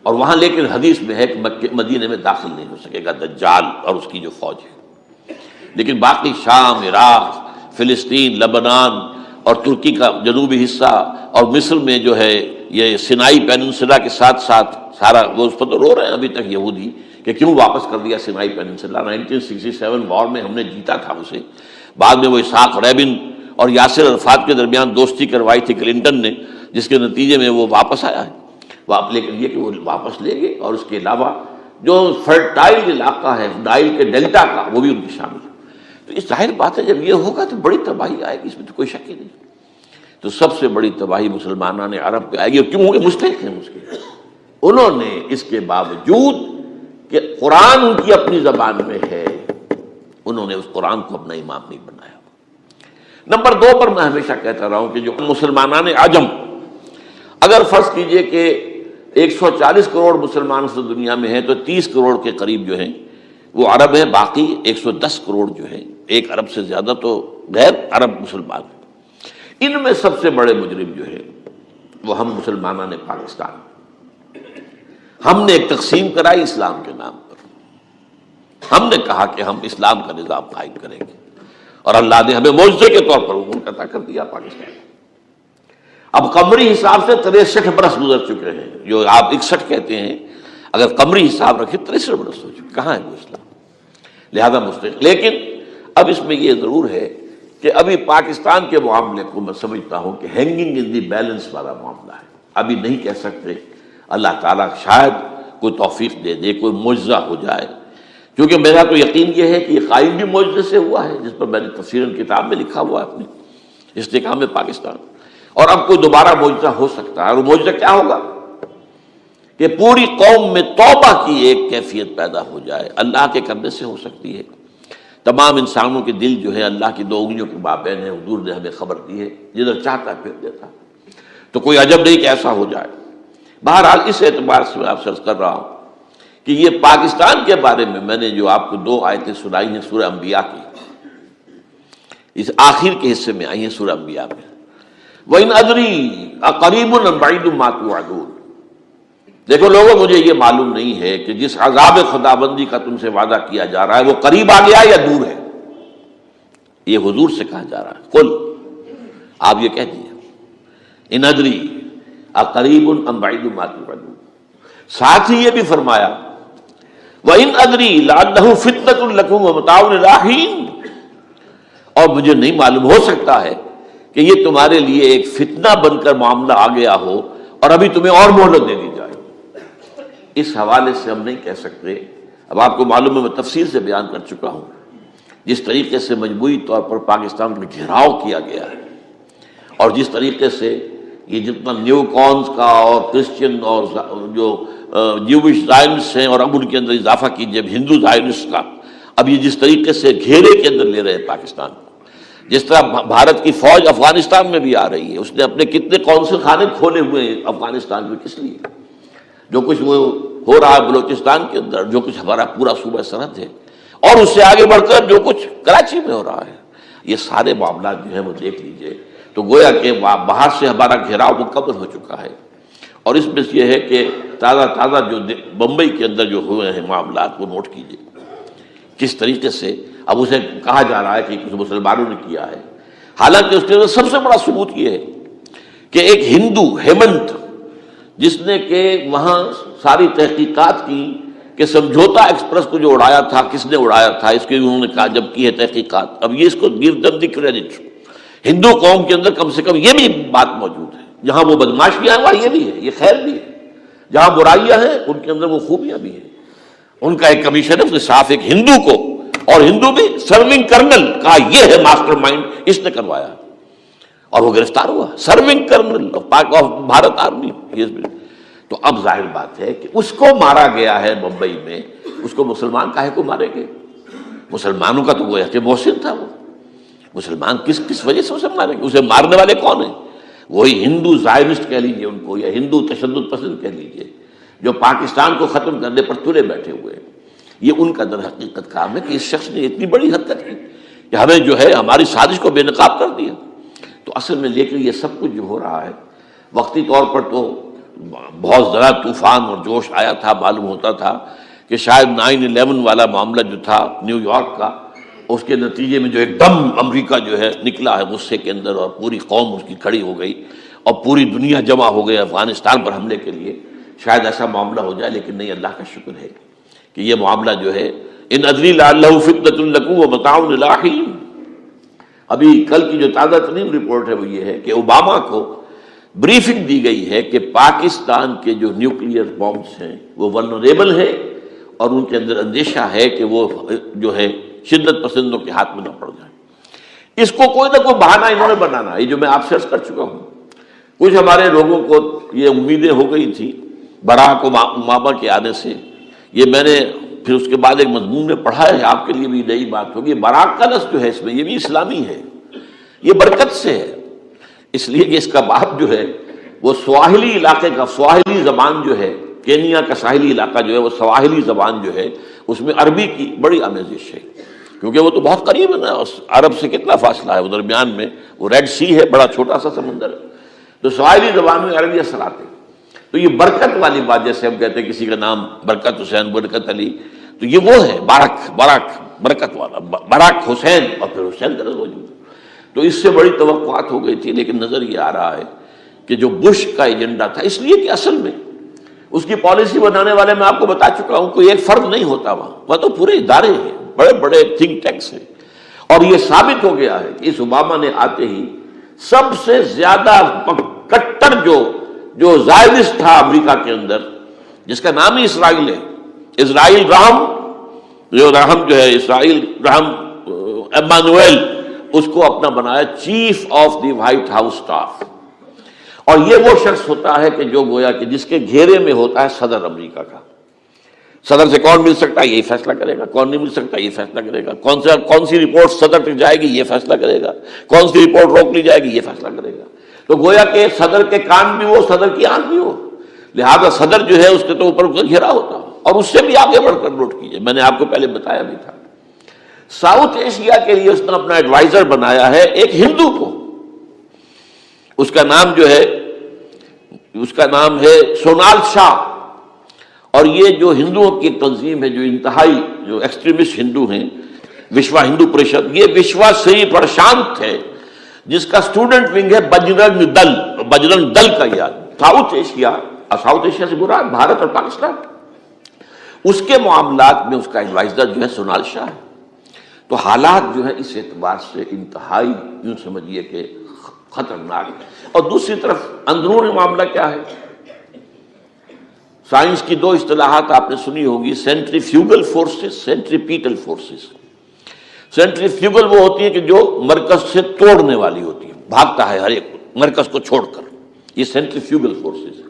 اور وہاں لیکن حدیث میں ہے کہ مدینے میں داخل نہیں ہو سکے گا دجال اور اس کی جو فوج ہے، لیکن باقی شام، عراق، فلسطین، لبنان اور ترکی کا جنوبی حصہ اور مصر میں جو ہے یہ سینائی پیننسلا کے ساتھ ساتھ سارا، وہ اس پر تو رو رہے ہیں ابھی تک یہودی کہ کیوں واپس کر دیا سینائی پیننسلا، 1967 وار میں ہم نے جیتا تھا اسے، بعد میں وہ اسحاق ریبن اور یاسر عرفات کے درمیان دوستی کروائی تھی کلنٹن نے، جس کے نتیجے میں وہ واپس آیا ہے، لیکن یہ کہ وہ واپس لے گئے، اور اس کے علاوہ جو فرٹائل علاقہ ہے نائل کے ڈیلٹا کا وہ بھی ان کی شامل ہے۔ تو اس ظاہر بات ہے جب یہ ہوگا تو بڑی تباہی آئے گی، اس میں تو کوئی شک ہی نہیں۔ تو سب سے بڑی تباہی مسلمانان عرب پہ آئے گی، اور کیوں کہ مستحق ہیں اس کے، انہوں نے اس کے باوجود کہ قرآن ان کی اپنی زبان میں ہے، انہوں نے اس قرآن کو اپنا امام نہیں بنایا۔ نمبر 2 پر میں ہمیشہ کہتا رہا ہوں کہ جو مسلمانان عجم، اگر فرض کیجئے کہ 140 کروڑ مسلمان اس دنیا میں ہیں تو 30 کروڑ کے قریب جو ہیں وہ عرب ہیں، باقی 110 کروڑ جو ہیں، 1 ارب سے زیادہ تو غیر عرب مسلمان ہیں۔ ان میں سب سے بڑے مجرم جو ہے وہ ہم مسلمانوں نے پاکستان، ہم نے ایک تقسیم کرائی اسلام کے نام پر، ہم نے کہا کہ ہم اسلام کا نظام قائم کریں گے، اور اللہ نے ہمیں معجزے کے طور پر ملک عطا کر دیا پاکستان۔ اب قمری حساب سے 63 برس گزر چکے ہیں، جو آپ 61 کہتے ہیں، اگر قمری حساب رکھیں 63 برس ہو چکے، کہاں ہے وہ اسلام؟ لہذا مستحق۔ لیکن اب اس میں یہ ضرور ہے کہ ابھی پاکستان کے معاملے کو میں سمجھتا ہوں کہ ہینگنگ ان دی بیلنس والا معاملہ ہے، ابھی نہیں کہہ سکتے، اللہ تعالیٰ شاید کوئی توفیق دے دے، کوئی معجزہ ہو جائے، کیونکہ میرا تو یقین یہ ہے کہ یہ قائم بھی معجزے سے ہوا ہے، جس پر میں نے تفسیر کتاب میں لکھا ہوا ہے اپنی استحکام پاکستان، اور اب کوئی دوبارہ معجزہ ہو سکتا ہے، اور معجزہ کیا ہوگا کہ پوری قوم میں توبہ کی ایک کیفیت پیدا ہو جائے، اللہ کے کرنے سے ہو سکتی ہے۔ تمام انسانوں کے دل جو ہے اللہ کی 2 انگلیوں کے مابین ہے، حضور نے ہمیں خبر دی ہے، جدھر چاہتا ہے پھر دیتا، تو کوئی عجب نہیں کہ ایسا ہو جائے۔ بہرحال اس اعتبار سے میں آپ سے عرض کر رہا ہوں کہ یہ پاکستان کے بارے میں نے جو آپ کو 2 آیتیں سنائی ہیں سورہ انبیاء کی، اس آخر کے حصے میں آئی ہیں سورہ انبیاء میں، وَإِنْ أَدْرِي أَقَرِيبٌ أَمْ بَعِيدٌ مَا تُوعَدُونَ۔ دیکھو لوگوں، مجھے یہ معلوم نہیں ہے کہ جس عذاب خدابندی کا تم سے وعدہ کیا جا رہا ہے وہ قریب آ گیا یا دور ہے، یہ حضور سے کہا جا رہا ہے، قل، آپ یہ کہہ دیجیے، إِنْ أَدْرِي أَقَرِيبٌ أَمْ بَعِيدٌ مَا تُوعَدُونَ۔ ساتھ ہی یہ بھی فرمایا وَإِنْ أَدْرِي لَعَلَّهُ فِتْنَةٌ لَكُمْ وَمَتَاعٌ إِلَىٰ حِينٍ، اور مجھے نہیں معلوم، ہو سکتا ہے کہ یہ تمہارے لیے ایک فتنہ بن کر معاملہ آ گیا ہو اور ابھی تمہیں اور مہلت دے دی جائے۔ اس حوالے سے ہم نہیں کہہ سکتے، اب آپ کو معلوم ہے میں تفصیل سے بیان کر چکا ہوں جس طریقے سے مجموعی طور پر پاکستان میں گھیراؤ کیا گیا ہے، اور جس طریقے سے یہ جتنا نیو کونز کا اور کرسچن اور جو جیوش زائنسٹ ہیں، اور اب ان کے اندر اضافہ کیجیے ہندو زائنسٹ کا، اب یہ جس طریقے سے گھیرے کے اندر لے رہے ہیں پاکستان کو، جس طرح بھارت کی فوج افغانستان میں بھی آ رہی ہے، اس نے اپنے کتنے قونصل خانے کھولے ہوئے ہیں افغانستان میں، کس لیے؟ جو کچھ وہ ہو رہا ہے بلوچستان کے اندر، جو کچھ ہمارا پورا صوبہ سرحد ہے، اور اس سے آگے بڑھ کر جو کچھ کراچی میں ہو رہا ہے، یہ سارے معاملات جو ہیں وہ دیکھ لیجئے تو گویا کہ باہر سے ہمارا گھیراؤ مکمل ہو چکا ہے، اور اس میں یہ ہے کہ تازہ جو بمبئی کے اندر جو ہوئے ہیں معاملات وہ نوٹ کیجئے کس طریقے سے اب اسے کہا جا رہا ہے کہ کچھ مسلمانوں نے کیا ہے، حالانکہ اس کے اندر سب سے بڑا ثبوت یہ ہے کہ ایک ہندو ہیمنت، جس نے کہ وہاں ساری تحقیقات کی کہ سمجھوتا ایکسپریس کو جو اڑایا تھا کس نے اڑایا تھا، اس کی انہوں نے کہا جب کی ہے تحقیقات، اب یہ اس کو گیو دم دی کریڈٹ، ہندو قوم کے اندر کم سے کم یہ بھی بات موجود ہے، جہاں وہ بدماشیاں ہیں وہاں یہ بھی ہے، یہ خیر بھی ہے، جہاں برائیاں ہیں ان کے اندر وہ خوبیاں بھی ہیں۔ ان کا ایک کمیشن ہے، اس نے صاف ایک ہندو کو، اور ہندو بھی سرونگ کرنل کہا یہ ہے ماسٹر مائنڈ، اس نے کروایا، اور وہ گرفتار ہوا، serving kernel of Bharat army. تو اب ظاہر بات ہے کہ اس کو مارا گیا ہے ممبئی میں، اس کو مسلمان کاہے کو مارے گئے؟ مسلمانوں کا تو وہ کہ محسن تھا، وہ مسلمان کس وجہ سے اسے مارے گئے؟ اسے مارنے والے کون ہیں؟ وہی ہندو زائنسٹ کہہ لیجیے ان کو، یا ہندو تشدد پسند کہہ لیجیے، جو پاکستان کو ختم کرنے پر تلے بیٹھے ہوئے ہیں۔ یہ ان کا در حقیقت کام ہے کہ اس شخص نے اتنی بڑی حرکت کی کہ ہمیں جو ہے ہماری سازش کو بے نقاب کر دیا۔ تو اصل میں لیکن یہ سب کچھ جو ہو رہا ہے وقتی طور پر تو بہت زیادہ طوفان اور جوش آیا تھا، معلوم ہوتا تھا کہ شاید 9/11 والا معاملہ جو تھا نیو یارک کا، اس کے نتیجے میں جو ایک دم امریکہ جو ہے نکلا ہے غصے کے اندر، اور پوری قوم اس کی کھڑی ہو گئی اور پوری دنیا جمع ہو گئی افغانستان پر حملے کے لیے، شاید ایسا معاملہ ہو جائے. لیکن نہیں، اللہ کا شکر ہے کہ یہ معاملہ جو ہے ان ادری لعلہ فتنۃ لکم ومتاع الی حین. ابھی کل کی جو تازہ ترین رپورٹ ہے وہ یہ ہے کہ اوباما کو بریفنگ دی گئی ہے کہ پاکستان کے جو نیوکلیئر بامز ہیں وہ ولنریبل ہیں، اور ان کے اندر اندیشہ ہے کہ وہ جو ہے شدت پسندوں کے ہاتھ میں نہ پڑ جائیں. اس کو کوئی نہ کوئی بہانہ انہوں نے بنانا. یہ جو میں آپ سے عرض کر چکا ہوں، کچھ ہمارے لوگوں کو یہ امیدیں ہو گئی تھی براک اوباما کے آنے سے. یہ میں نے پھر اس کے بعد ایک مضمون میں پڑھا ہے، آپ کے لیے بھی نئی بات ہوگی. براک کا لفظ جو ہے اس میں یہ بھی اسلامی ہے، یہ برکت سے ہے، اس لیے کہ اس کا باپ جو ہے وہ سواحلی علاقے کا، سواحلی زبان جو ہے کینیا کا ساحلی علاقہ جو ہے وہ سواحلی زبان جو ہے اس میں عربی کی بڑی آمیزش ہے، کیونکہ وہ تو بہت قریب ہے نا، عرب سے کتنا فاصلہ ہے، وہ درمیان میں وہ ریڈ سی ہے، بڑا چھوٹا سا سمندر ہے، تو سواحلی زبان میں عربی اثرات ہیں. تو یہ برکت والی بات، جیسے ہم کہتے ہیں کسی کا نام برکت حسین، برکت علی، تو یہ وہ ہے براک برکت والا، براک حسین اور پھر حسین کا موجود. تو اس سے بڑی توقعات ہو گئی تھی، لیکن نظر یہ آ رہا ہے کہ جو بش کا ایجنڈا تھا، اس لیے کہ اصل میں اس کی پالیسی بنانے والے میں آپ کو بتا چکا ہوں کوئی ایک فرد نہیں ہوتا وہاں تو پورے ادارے ہیں، بڑے بڑے تھنک ٹینکس ہیں. اور یہ ثابت ہو گیا ہے کہ اس اوباما نے آتے ہی سب سے زیادہ کٹر جو زائرس تھا امریکہ کے اندر، جس کا نام ہی اسرائیل ہے، اسرائیل رحم جو ہے، اسرائیل رحم ایمانویل، اس کو اپنا بنایا chief of the white house staff. اور یہ وہ شخص ہوتا ہے کہ جو گویا کہ جس کے گھیرے میں ہوتا ہے صدر امریکہ کا. صدر سے کون مل سکتا ہے یہ فیصلہ کرے گا، کون نہیں مل سکتا یہ فیصلہ کرے گا، کون سی رپورٹ صدر تک جائے گی یہ فیصلہ کرے گا، کون سی رپورٹ روک لی جائے گی یہ فیصلہ کرے گا. تو گویا کہ صدر کے کان بھی وہ، صدر کی آنکھ بھی وہ، لہذا صدر جو ہے اس کے تو اوپر گھیرا ہوتا. اور اس سے بھی آگے بڑھ کر نوٹ کیجئے، میں نے آپ کو پہلے بتایا بھی تھا، ساؤتھ ایشیا کے لیے اس نے اپنا ایڈوائزر بنایا ہے ایک ہندو کو. اس کا نام ہے سونال شاہ. اور یہ جو ہندوؤں کی تنظیم ہے، جو انتہائی جو ایکسٹریمسٹ ہندو ہیں، وشوا ہندو پریشد، یہ وشوا سری پرشانت ہے جس کا اسٹوڈنٹ ونگ ہے بجرنگ دل کا. یاد ساؤتھ ایشیا سے مراد بھارت اور پاکستان، اس کے معاملات میں اس کا ایڈوائزر جو ہے سونال شاہ ہے. تو حالات جو ہے اس اعتبار سے انتہائی یوں سمجھیے کہ خطرناک ہے. اور دوسری طرف اندرون معاملہ کیا ہے؟ سائنس کی دو اصطلاحات آپ نے سنی ہوگی، centrifugal forces, centripetal forces. Centrifugal وہ ہوتی ہے کہ جو مرکز سے توڑنے والی ہوتی ہے، بھاگتا ہے ہر ایک مرکز کو چھوڑ کر، یہ سینٹریفیوگل فورسز.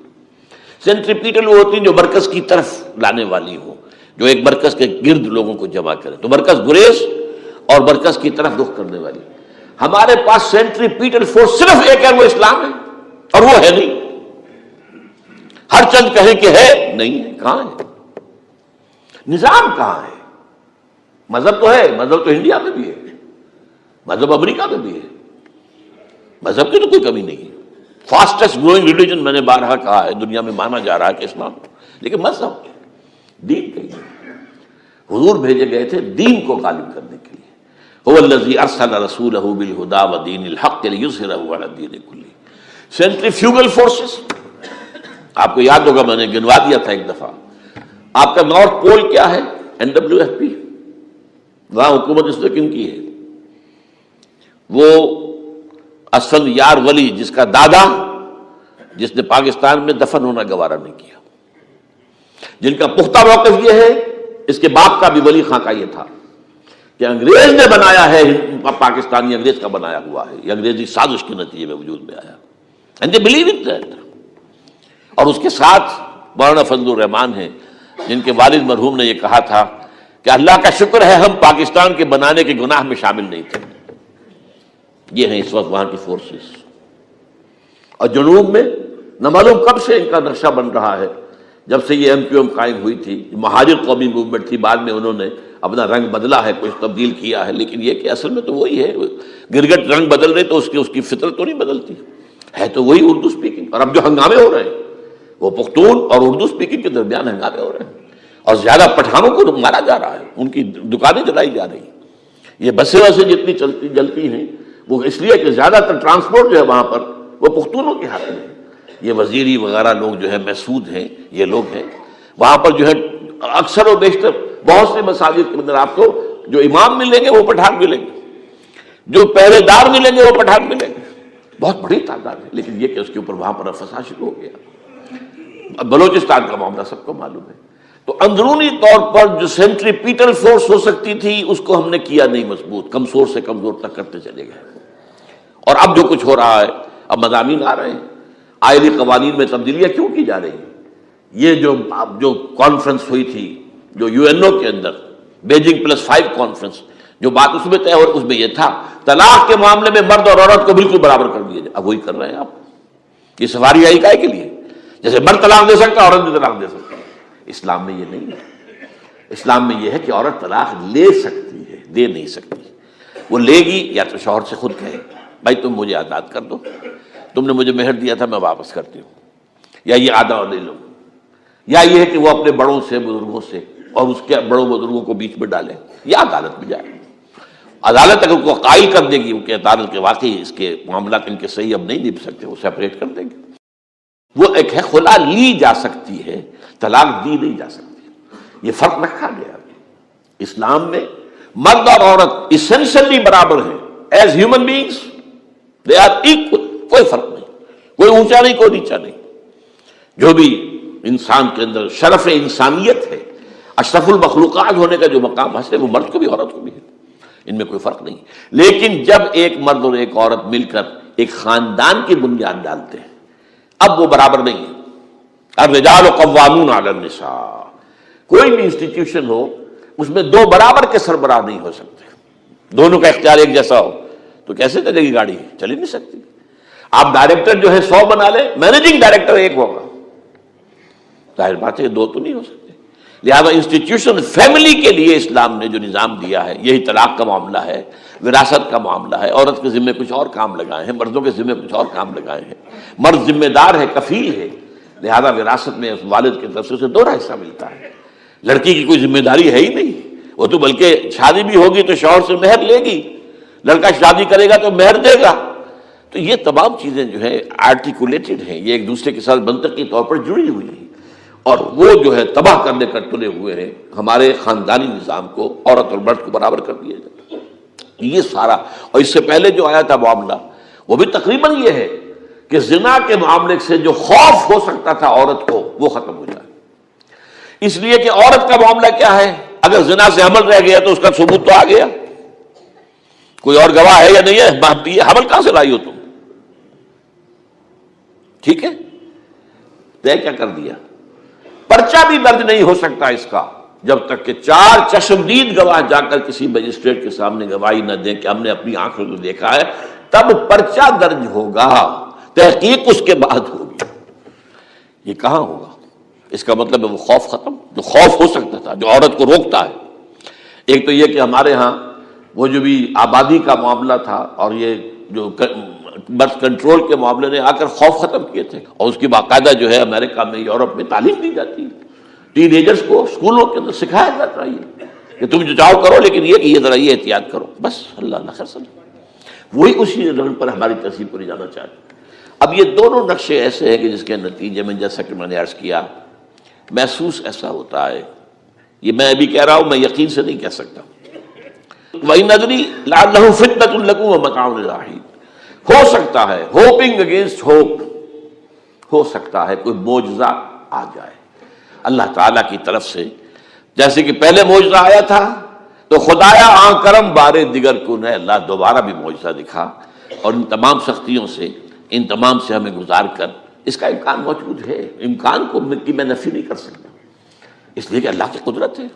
سینٹریپیٹل وہ ہوتی ہیں جو مرکز کی طرف لانے والی ہو، جو ایک مرکز کے گرد لوگوں کو جمع کرے. تو مرکز گریز اور مرکز کی طرف رخ کرنے والی. ہمارے پاس سینٹریپیٹل فورس صرف ایک ہے، وہ اسلام ہے، اور وہ ہے نہیں. ہر چند کہیں کہ ہے، نہیں ہے. کہاں ہے نظام؟ کہاں ہے مذہب؟ تو ہے، مذہب تو انڈیا میں بھی ہے، مذہب امریکہ میں بھی ہے، مذہب کی تو کوئی کمی نہیں ہے. فاسٹسٹ گروئنگ ریلیجن میں نے بارہا کہا ہے دنیا میں مانا جا رہا ہے کہ اسلام، لیکن مذہب دین کہیں. حضور بھیجے گئے تھے دین کو غالب کرنے کے لیے. هو الذی ارسل رسولہ بالہدی ودین الحق لیظہرہ علی الدین کلہ. سینٹریفیوگل فورسز آپ کو یاد ہوگا میں نے گنوا دیا تھا ایک دفعہ. آپ کا نارتھ پول کیا ہے؟ NWFP. وہاں حکومت اس نے کن کی ہے؟ وہ اسد یار ولی، جس کا دادا، جس نے پاکستان میں دفن ہونا گوارا نہیں کیا، جن کا پختہ موقف یہ ہے، اس کے باپ کا بھی ولی خاں کا یہ تھا کہ انگریز نے بنایا ہے، پاکستانی انگریز کا بنایا ہوا ہے، یہ انگریزی سازش کے نتیجے میں وجود میں آیا. And they believe in that. اور اس کے ساتھ مولانا فضل الرحمان ہیں جن کے والد مرحوم نے یہ کہا تھا کہ اللہ کا شکر ہے ہم پاکستان کے بنانے کے گناہ میں شامل نہیں تھے. یہ ہیں اس وقت وہاں کی فورسز. اور جنوب میں نہ معلوم کب سے ان کا نقشہ بن رہا ہے، جب سے یہ MQM قائم ہوئی تھی، مہاجر قومی موومنٹ تھی، بعد میں انہوں نے اپنا رنگ بدلا ہے، کچھ تبدیل کیا ہے، لیکن یہ کہ اصل میں تو وہی ہے. گرگٹ رنگ بدل رہے تو اس کی فطرت تو نہیں بدلتی، ہے تو وہی اردو اسپیکنگ. اور اب جو ہنگامے ہو رہے ہیں وہ پختون اور اردو اسپیکنگ کے درمیان ہنگامے ہو رہے ہیں، اور زیادہ پٹھانوں کو مارا جا رہا ہے، ان کی دکانیں جلائی جا رہی ہیں. یہ بسیں وسیں جتنی جلتی ہیں وہ اس لیے کہ زیادہ تر ٹرانسپورٹ جو ہے وہاں پر وہ پختونوں کے ہاتھ میں ہے. یہ وزیری وغیرہ لوگ جو ہے محسود ہیں، یہ لوگ ہیں وہاں پر جو ہے. اکثر و بیشتر بہت سے مساجد کے اندر آپ کو جو امام ملیں گے وہ پٹھان ملیں گے، جو پہرے دار ملیں گے وہ پٹھان ملیں گے. بہت بڑی تعداد ہے، لیکن یہ کہ اس کے اوپر وہاں پر فساد شروع ہو گیا. بلوچستان کا معاملہ سب کو معلوم ہے. تو اندرونی طور پر جو سینٹریپیٹل فورس ہو سکتی تھی اس کو ہم نے کیا نہیں مضبوط، کمزور سے کمزور تک کرتے چلے گئے. اور اب جو کچھ ہو رہا ہے، اب مضامین آ رہے ہیں، آئلی قوانین میں تبدیلیاں کیوں کی جا رہی ہیں. یہ جو کانفرنس ہوئی تھی جو یو این او کے اندر، بیجنگ +5 کانفرنس، جو بات اس میں طے اور اس میں یہ تھا طلاق کے معاملے میں مرد اور عورت کو بالکل برابر کر دیا جائے. اب وہی کر رہے ہیں آپ. یہ سفاری آئی کائے کے لیے؟ جیسے مرد طلاق دے سکتا ہے عورت بھی طلاق دے سکتا ہے. اسلام میں یہ نہیں ہے. اسلام میں یہ ہے کہ عورت طلاق لے سکتی ہے، دے نہیں سکتی. وہ لے گی یا تو شوہر سے خود کہے بھائی تم مجھے آزاد کر دو، تم نے مجھے مہر دیا تھا میں واپس کرتی ہوں، یا یہ آدھا لے لو، یا یہ ہے کہ وہ اپنے بڑوں سے بزرگوں سے اور اس کے بڑوں بزرگوں کو بیچ میں ڈالے یا عدالت میں جائے. عدالت اگر کو قائل کر دے گی کہ عدالت کے واقعی اس کے معاملات ان کے صحیح اب نہیں نبھ سکتے، وہ سیپریٹ کر دیں گے. وہ ایک ہے خلا لی جا سکتی ہے، طلاق دی نہیں جا سکتی. یہ فرق رکھا گیا. اسلام میں مرد اور عورت اسینشلی برابر ہیں. As human beings they are equal. کوئی فرق نہیں، کوئی اونچا نہیں کوئی نیچا نہیں. جو بھی انسان کے اندر شرف انسانیت ہے، اشرف المخلوقات ہونے کا جو مقام حاصل ہے وہ مرد کو بھی عورت کو بھی ہے. ان میں کوئی فرق نہیں. لیکن جب ایک مرد اور ایک عورت مل کر ایک خاندان کی بنیاد ڈالتے ہیں اب وہ برابر نہیں ہے. الرجال قوامون علی النساء. کوئی بھی انسٹیٹیوشن ہو اس میں دو برابر کے سربراہ نہیں ہو سکتے. دونوں کا اختیار ایک جیسا ہو تو کیسے چلے گی گاڑی؟ چل ہی نہیں سکتی. آپ ڈائریکٹر جو ہے 100 بنا لیں، مینیجنگ ڈائریکٹر ایک ہوگا. ظاہر بات ہے دو تو نہیں ہو سکتے. لہذا انسٹیٹیوشن فیملی کے لیے اسلام نے جو نظام دیا ہے، یہی طلاق کا معاملہ ہے، وراثت کا معاملہ ہے. عورت کے ذمہ کچھ اور کام لگائے ہیں، مردوں کے ذمہ کچھ اور کام لگائے ہیں. مرد ذمہ دار ہے، کفیل ہے، لہذا وراثت میں والد کی طرف سے دوہرا حصہ ملتا ہے. لڑکی کی کوئی ذمہ داری ہے ہی نہیں. وہ تو بلکہ شادی بھی ہوگی تو شوہر سے مہر لے گی، لڑکا شادی کرے گا تو مہر دے گا. تو یہ تمام چیزیں جو ہے آرٹیکولیٹڈ ہیں، یہ ایک دوسرے کے ساتھ منطقی طور پر جڑی ہوئی ہیں، اور وہ جو ہے تباہ کرنے کر تلے ہوئے ہیں ہمارے خاندانی نظام کو. عورت اور مرد کو برابر کر دیا جائے یہ سارا. اور اس سے پہلے جو آیا تھا معاملہ وہ بھی تقریباً یہ ہے کہ زنا کے معاملے سے جو خوف ہو سکتا تھا عورت کو وہ ختم ہو جائے. اس لیے کہ عورت کا معاملہ کیا ہے، اگر زنا سے حمل رہ گیا تو اس کا ثبوت تو آ گیا، کوئی اور گواہ ہے یا نہیں ہے، یہ حمل کہاں سے لائی ہو تم؟ ٹھیک ہے، طے کیا کر دیا. پرچہ بھی درج نہیں ہو سکتا اس کا جب تک کہ 4 چشمدید گواہ جا کر کسی مجسٹریٹ کے سامنے گواہی نہ دیں کہ ہم نے اپنی آنکھوں سے دیکھا ہے، تب پرچہ درج ہوگا، تحقیق اس کے بعد ہوگی. یہ کہاں ہوگا؟ اس کا مطلب ہے وہ خوف ختم جو خوف ہو سکتا تھا، جو عورت کو روکتا ہے. ایک تو یہ کہ ہمارے ہاں وہ جو بھی آبادی کا معاملہ تھا اور یہ جو برتھ کنٹرول کے معاملے نے آ کر خوف ختم کیے تھے، اور اس کی باقاعدہ جو ہے امریکہ میں، یورپ میں تعلیم دی جاتی ہے. ٹین ایجرز کو اسکولوں کے اندر سکھایا جاتا ہے کہ تم جو چاہو کرو، لیکن یہ کہ یہ ذرا یہ احتیاط کرو، بس اللہ نہ خیر سمجھ. وہی اسی رنگ پر ہماری تہذیب کو لے جانا چاہتے ہیں. اب یہ دونوں نقشے ایسے ہیں کہ جس کے نتیجے میں جیسا کہ میں نے عرض کیا محسوس ایسا ہوتا ہے. یہ میں ابھی کہہ رہا ہوں، میں یقین سے نہیں کہہ سکتا. وَإِنْ أَدْرِي لَعَلَّهُ فِتْنَةٌ لَكُمْ وَمَتَاعٌ إِلَىٰ حِينٍ. ہو سکتا ہے، ہوپنگ اگینسٹ ہوپ، ہو سکتا ہے کوئی معجزہ آ جائے اللہ تعالیٰ کی طرف سے. جیسے کہ پہلے معجزہ آیا تھا تو خدایا آن کرم بارے دیگر کو نے اللہ دوبارہ بھی معجزہ دکھا، اور ان تمام سختیوں سے، ان تمام سے ہمیں گزار کر اس کا امکان موجود ہے. امکان کو میں نفی نہیں کر سکتا، اس لیے کہ اللہ کی قدرت ہے.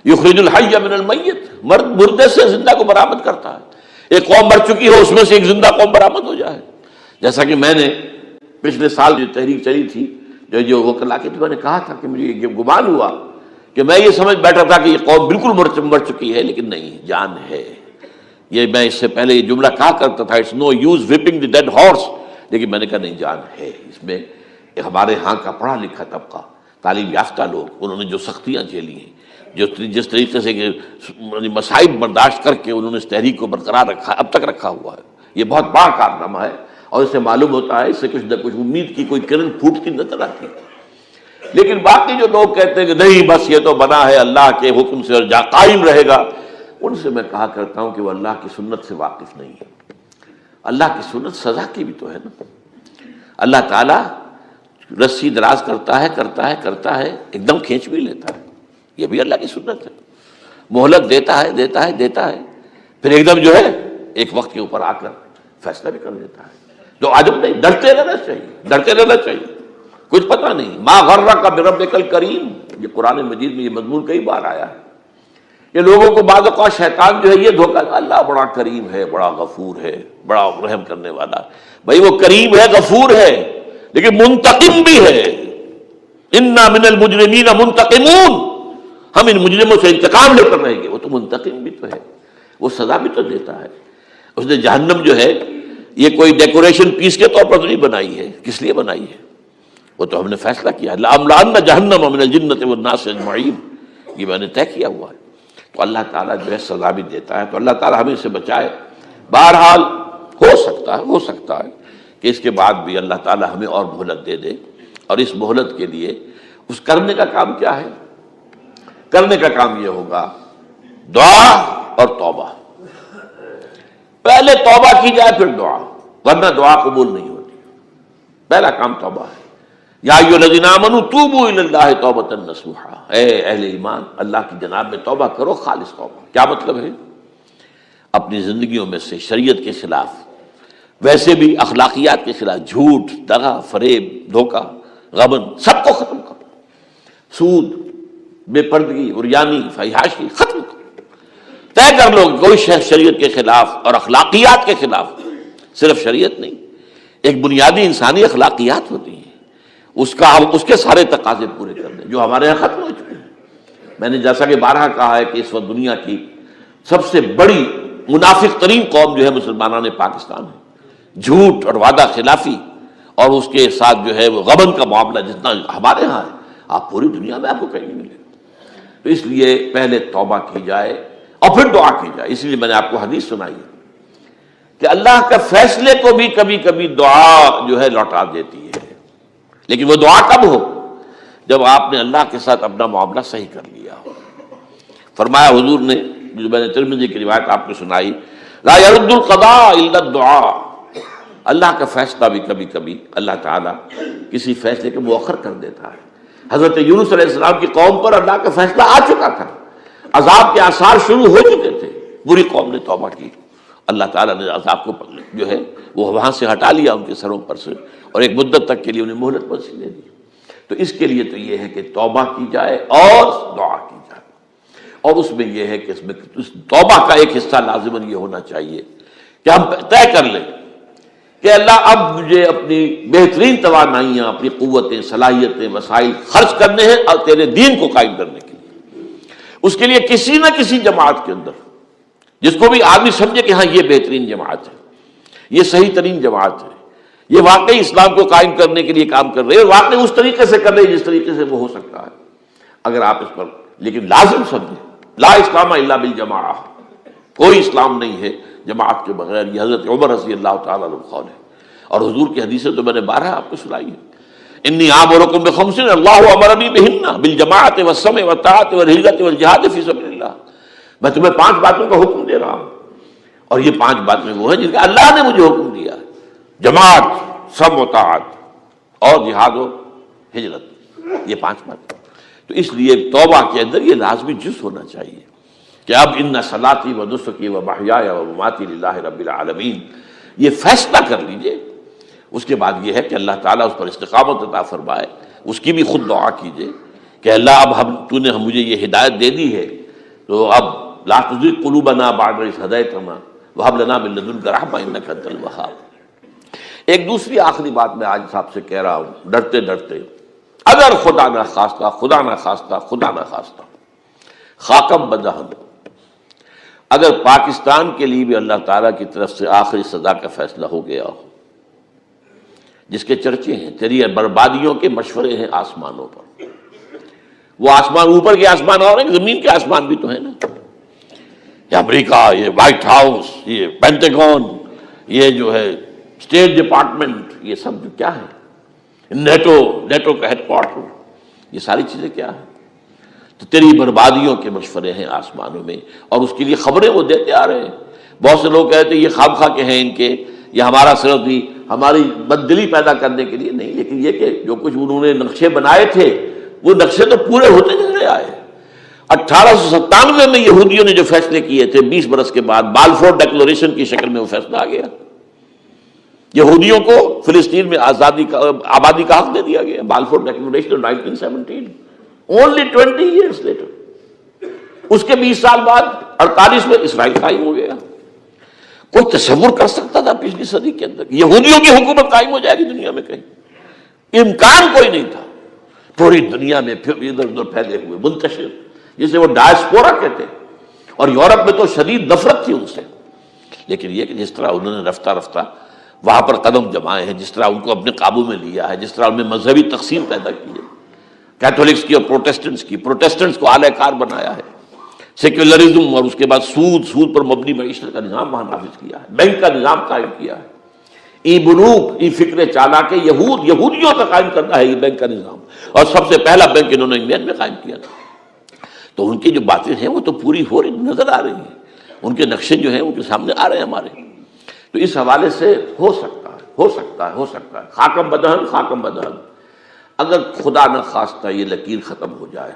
یخرج الحی من المیت، مردے سے زندہ کو برآمد کرتا ہے. ایک قوم مر چکی ہو اس میں سے ایک زندہ قوم برآمد ہو جائے. جیسا کہ میں نے پچھلے سال جو تحریک چلی تھی جو وکلا کی، تو میں نے کہا تھا کہ مجھے یہ گمان ہوا کہ میں یہ سمجھ بیٹھا تھا کہ یہ قوم بالکل مر چکی ہے، لیکن نہیں، جان ہے۔ یہ میں اس سے پہلے یہ جملہ کہا کرتا تھا، it's no use whipping the dead horse, لیکن میں نے کہا نہیں، جان ہے اس میں۔ ہمارے ہاں کا پڑھا لکھا طبقہ، تعلیم یافتہ لوگ، انہوں نے جو سختیاں جھیلی ہیں، جس طریقے سے کہ مصائب برداشت کر کے انہوں نے اس تحریک کو برقرار رکھا، اب تک رکھا ہوا ہے، یہ بہت بڑا کارنامہ ہے، اور اس سے معلوم ہوتا ہے، اس سے کچھ نہ کچھ امید کی کوئی کرن پھوٹتی نظر آتی ہے۔ لیکن باقی جو لوگ کہتے ہیں کہ نہیں بس یہ تو بنا ہے اللہ کے حکم سے اور قائم رہے گا، ان سے میں کہا کرتا ہوں کہ وہ اللہ کی سنت سے واقف نہیں ہے۔ اللہ کی سنت سزا کی بھی تو ہے نا۔ اللہ تعالیٰ رسی دراز کرتا ہے، ایک دم کھینچ بھی لیتا ہے، یہ بھی اللہ کی سنت ہے۔ مہلت دیتا ہے، پھر ایک دم جو ہے ایک وقت کے اوپر آ کر فیصلہ بھی کر دیتا ہے۔ تو عجب نہیں، ڈرتے رہنا چاہیے، کچھ پتہ نہیں۔ ما غرک بربک الکریم، یہ قرآن مجید میں یہ مضمون کئی بار آیا ہے کہ لوگوں کو بعض اوقات شیطان جو ہے یہ دھوکہ، اللہ بڑا کریم ہے، بڑا غفور ہے، بڑا رحم کرنے والا۔ بھائی وہ کریم ہے، غفور ہے، لیکن منتقم بھی ہے۔ انا من المجرمین منتقمون، ہم ان مجرموں سے انتقام لے کر رہیں گے۔ وہ تو منتقم بھی تو ہے، وہ سزا بھی تو دیتا ہے۔ اس نے جہنم جو ہے یہ کوئی ڈیکوریشن پیس کے طور پر تو نہیں بنائی ہے، کس لیے بنائی ہے؟ وہ تو ہم نے فیصلہ کیا ہے، لَأَمْلَأَنَّ جَهَنَّمَ مِنَ الْجِنَّةِ وَالنَّاسِ أَجْمَعِينَ، یہ میں نے طے کیا ہوا ہے۔ تو اللہ تعالیٰ جو ہے سزا بھی دیتا ہے، تو اللہ تعالیٰ ہمیں سے بچائے۔ بہرحال ہو سکتا ہے کہ اس کے بعد بھی اللہ تعالیٰ ہمیں اور مہلت دے دے، اور اس مہلت کے لیے اس کرنے کا کام کیا ہے؟ کرنے کا کام یہ ہوگا دعا اور توبہ۔ پہلے توبہ کی جائے پھر دعا، ورنہ دعا قبول نہیں ہوتی۔ پہلا کام توبہ ہے۔ یا ایھا الذین آمنوا توبوا الی اللہ توبۃ نصوحا، اے اہل ایمان اللہ کی جناب میں توبہ کرو، خالص توبہ۔ کیا مطلب ہے؟ اپنی زندگیوں میں سے شریعت کے خلاف، ویسے بھی اخلاقیات کے خلاف، جھوٹ، دغا، فریب، دھوکہ، غبن، سب کو ختم کرو۔ سود، بے پردگی، عریانی، فحاشی ختم کرو۔ طے کر لو کوئی شریعت کے خلاف اور اخلاقیات کے خلاف، صرف شریعت نہیں، ایک بنیادی انسانی اخلاقیات ہوتی ہیں، اس کے سارے تقاضے پورے کرنے جو ہمارے یہاں ختم ہو چکے ہیں۔ میں نے جیسا کہ بارہا کہا ہے کہ اس وقت دنیا کی سب سے بڑی منافق ترین قوم جو ہے مسلمانان پاکستان ہے۔ جھوٹ اور وعدہ خلافی، اور اس کے ساتھ جو ہے وہ غبن کا معاملہ جتنا ہمارے ہاں ہے، آپ پوری دنیا میں آپ کو کہیں نہیں ملے۔ تو اس لیے پہلے توبہ کی جائے اور پھر دعا کی جائے۔ اس لیے میں نے آپ کو حدیث سنائی ہے کہ اللہ کا فیصلے کو بھی کبھی کبھی دعا جو ہے لوٹا دیتی ہے، لیکن وہ دعا کب ہو؟ جب آپ نے اللہ کے ساتھ اپنا معاملہ صحیح کر لیا ہو۔ فرمایا حضور نے، جو میں نے ترمذی کی روایت آپ کو سنائی، لا يرد القضاء الا الدعاء، اللہ کا فیصلہ بھی کبھی کبھی اللہ تعالیٰ کسی فیصلے کو مؤخر کر دیتا ہے۔ حضرت یونس علیہ السلام کی قوم پر اللہ کا فیصلہ آ چکا تھا، عذاب کے آثار شروع ہو چکے تھے، بری قوم نے توبہ کی، اللہ تعالیٰ نے عذاب کو جو ہے وہ وہاں سے ہٹا لیا ان کے سروں پر سے، اور ایک مدت تک کے لیے انہیں مہلت بخشی دے دی۔ تو اس کے لیے تو یہ ہے کہ توبہ کی جائے اور دعا کی جائے، اور اس میں یہ ہے کہ اس میں اس توبہ کا ایک حصہ لازماً یہ ہونا چاہیے کہ ہم طے کر لیں کہ اللہ اب مجھے اپنی بہترین توانائیاں، اپنی قوتیں، صلاحیتیں، وسائل خرچ کرنے ہیں اور تیرے دین کو قائم کرنے کے لیے۔ اس کے لیے کسی نہ کسی جماعت کے اندر، جس کو بھی آدمی سمجھے کہ ہاں یہ بہترین جماعت ہے، یہ صحیح ترین جماعت ہے، یہ واقعی اسلام کو قائم کرنے کے لیے کام کر رہے ہیں، واقعی اس طریقے سے کر رہے ہیں جس طریقے سے وہ ہو سکتا ہے، اگر آپ اس پر، لیکن لازم سمجھیں لا اسلام الا بالجماعہ، کوئی اسلام نہیں ہے جماعت کے بغیر۔ یہ حضرت عمر رضی اللہ تعالیٰ عنہ قول ہے، اور حضور کی حدیثیں تو میں نے 12 آپ کو سنائی ہے۔ انی آمرکم بخمس اللہ امرنی بہن بالجماعت والسمع والطاعۃ والہجرۃ والجہاد فی سبیل اللہ، میں تمہیں 5 باتوں کا حکم دے رہا ہوں، اور یہ 5 باتیں وہ ہیں جن کا اللہ نے مجھے حکم دیا ہے، جماعت، سمع و طاعت اور جہاد و ہجرت، یہ 5 باتیں۔ تو اس لیے توبہ کے اندر یہ لازمی جز ہونا چاہیے کہ اب ان صلاتی و نسکی و محیای و مماتی للہ رب العالمین، یہ فیصلہ کر لیجئے۔ اس کے بعد یہ ہے کہ اللہ تعالیٰ اس پر استقامت عطا فرمائے، اس کی بھی خود دعا کیجئے کہ اللہ اب تو نے مجھے یہ ہدایت دے دی ہے، تو اب لا تزغ قلوبنا بعد اذ ہدیتنا وہب لنا من لدنک رحمۃ انک انت الوہاب۔ ایک دوسری آخری بات میں آج صاحب سے کہہ رہا ہوں، ڈرتے ڈرتے اگر خدا نہ خواستہ خدا نہ خواستہ خدا نہ خواستہ خاکم بدہن، اگر پاکستان کے لیے بھی اللہ تعالیٰ کی طرف سے آخری سزا کا فیصلہ ہو گیا ہو، جس کے چرچے ہیں، تیری بربادیوں کے مشورے ہیں آسمانوں پر، وہ آسمان اوپر کے آسمان اور ہیں، زمین کے آسمان بھی تو ہیں نا، یہ امریکہ، یہ وائٹ ہاؤس، یہ پینٹاگون، یہ جو ہے اسٹیٹ ڈپارٹمنٹ، یہ سب جو کیا ہے، نیٹو کا ہیڈ کوارٹر، یہ ساری چیزیں کیا ہیں؟ تو تیری بربادیوں کے مشورے ہیں آسمانوں میں، اور اس کے لیے خبریں وہ دیتے آ رہے ہیں۔ بہت سے لوگ کہتے ہیں یہ خام خواہ کے ہیں ان کے، یہ ہمارا صرف بھی ہماری بددلی پیدا کرنے کے لیے نہیں، لیکن یہ کہ جو کچھ انہوں نے نقشے بنائے تھے وہ نقشے تو پورے ہوتے چلے آئے۔ 1897 میں یہودیوں نے جو فیصلے کیے تھے، 20 برس کے بعد بالفور ڈیکلریشن کی شکل میں وہ فیصلہ آ گیا، یہودیوں کو فلسطین میں آبادی کا حق دے دیا گیا، Balfour declaration 1917، only 20 years later۔ اس کے 20 سال بعد 48 میں اسرائیل قائم ہو گیا۔ کوئی تصور کر سکتا تھا پچھلی صدی کے اندر یہودیوں کی حکومت قائم ہو جائے گی دنیا میں؟ کہیں امکان کوئی نہیں تھا۔ پوری دنیا میں پھر ادھر ادھر پھیلے ہوئے منتشر، جسے وہ ڈائسپورا کہتے ہیں، اور یورپ میں تو شدید نفرت تھی ان سے، لیکن یہ کہ جس طرح انہوں نے رفتہ رفتہ وہاں پر قدم جمائے ہیں، جس طرح ان کو اپنے قابو میں لیا ہے، جس طرح ان میں مذہبی تقسیم پیدا کی ہے، کیتھولکس کی اور پروٹیسٹنٹس کو اعلی کار بنایا ہے، سیکولرزم اور اس کے بعد سود پر مبنی معیشت کا نظام وہاں نافذ کیا ہے، بینک کا نظام قائم کیا ہے، ای بنوک، ای فکر چالاک یہودیوں کا قائم کرنا ہے یہ بینک کا نظام، اور سب سے پہلا بینک انہوں نے انگلینڈ میں قائم کیا تھا۔ تو ان کی جو باتیں ہیں وہ تو پوری ہو رہی نظر آ رہی ہیں، ان کے نقشے جو ہیں ان کے سامنے آ رہے ہیں ہمارے۔ تو اس حوالے سے ہو سکتا ہے خاکم بدہن، اگر خدا نہ خواستہ یہ لکیر ختم ہو جائے،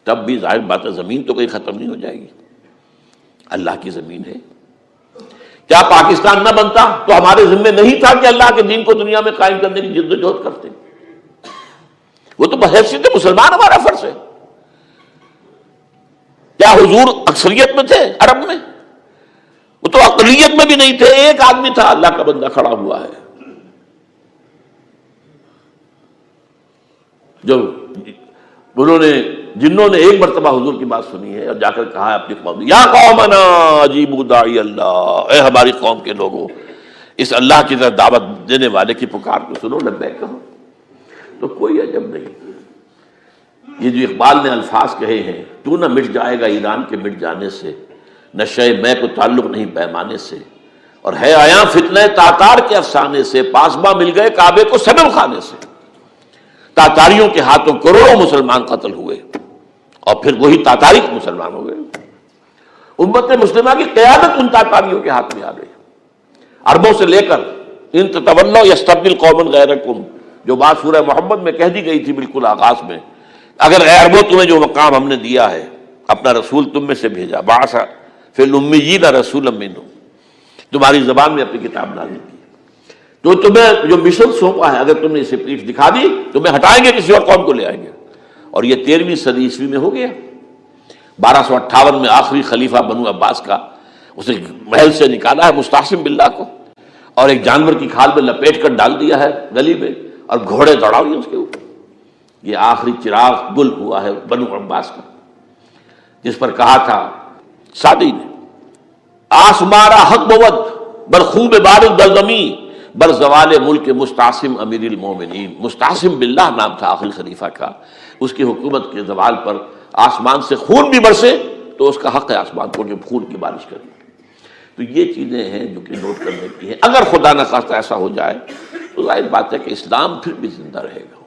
تب بھی ظاہر بات ہے زمین تو کوئی ختم نہیں ہو جائے گی، اللہ کی زمین ہے۔ کیا پاکستان نہ بنتا تو ہمارے ذمہ نہیں تھا کہ اللہ کے دین کو دنیا میں قائم کرنے کی جد و جہد کرتے؟ وہ تو بحیثیت مسلمان ہمارا فرض ہے۔ کیا حضور اکثریت میں تھے عرب میں؟ وہ تو اقلیت میں بھی نہیں تھے، ایک آدمی تھا اللہ کا بندہ کھڑا ہوا ہے، جو جنہوں نے ایک مرتبہ حضور کی بات سنی ہے اور جا کر کہا ہے اپنی قوم، یا قومنا اجیبوا داعی اللہ، اے ہماری قوم کے لوگوں، اس اللہ کی طرف دعوت دینے والے کی پکار کو سنو، لبیک کہو۔ تو کوئی عجب نہیں، یہ جو اقبال نے الفاظ کہے ہیں، تو نہ مٹ جائے گا ایران کے مٹ جانے سے، نشے میں کو تعلق نہیں پیمانے سے، اور ہے آیا فتنہ تاتار کے افسانے سے، پاسباں مل گئے کعبے کو صنم خانے سے۔ تاتاریوں کے ہاتھوں کروڑوں مسلمان قتل ہوئے، اور پھر وہی تاتاری مسلمان ہو گئے۔ امت مسلمہ کی قیادت ان تاتاریوں کے ہاتھ میں آ گئی، عربوں سے لے کر ان تتولوا یستبدل قوما غیرکم، جو بات سورہ محمد میں کہہ دی گئی تھی بالکل آغاز میں، اگر اے عربوں تمہیں جو مقام ہم نے دیا ہے، اپنا رسول تم میں سے بھیجا، بعث فی الامیین رسولا منہم، تمہاری زبان میں اپنی کتاب نازل کی، تو تمہیں جو مشن سونپا ہے، اگر تم نے اسے پیٹھ دکھا دی تمہیں ہٹائیں گے، کسی اور قوم کو لے آئیں گے۔ اور یہ 13ویں صدی عیسوی میں ہو گیا۔ 1258 میں آخری خلیفہ بنو عباس کا اسے محل سے نکالا ہے مستعصم باللہ کو، اور ایک جانور کی کھال میں لپیٹ کر ڈال دیا ہے گلی میں، اور گھوڑے دوڑا ہوئے اس کے اوپر۔ یہ آخری چراغ گل ہوا ہے بنو عباس کا، جس پر کہا تھا سعدی نے، آسمارا حق بود برخوب بارد دلدمی بر زوال ملک مستعصم امیر المومنین۔ مستعصم باللہ نام تھا آخری خلیفہ کا، اس کی حکومت کے زوال پر آسمان سے خون بھی برسے تو اس کا حق ہے آسمان کو کہ خون کی بارش کرے۔ تو یہ چیزیں ہیں جو کہ نوٹ کرنے کی ہیں۔ اگر خدا نہ خواستہ ایسا ہو جائے تو ظاہر بات ہے کہ اسلام پھر بھی زندہ رہے گا۔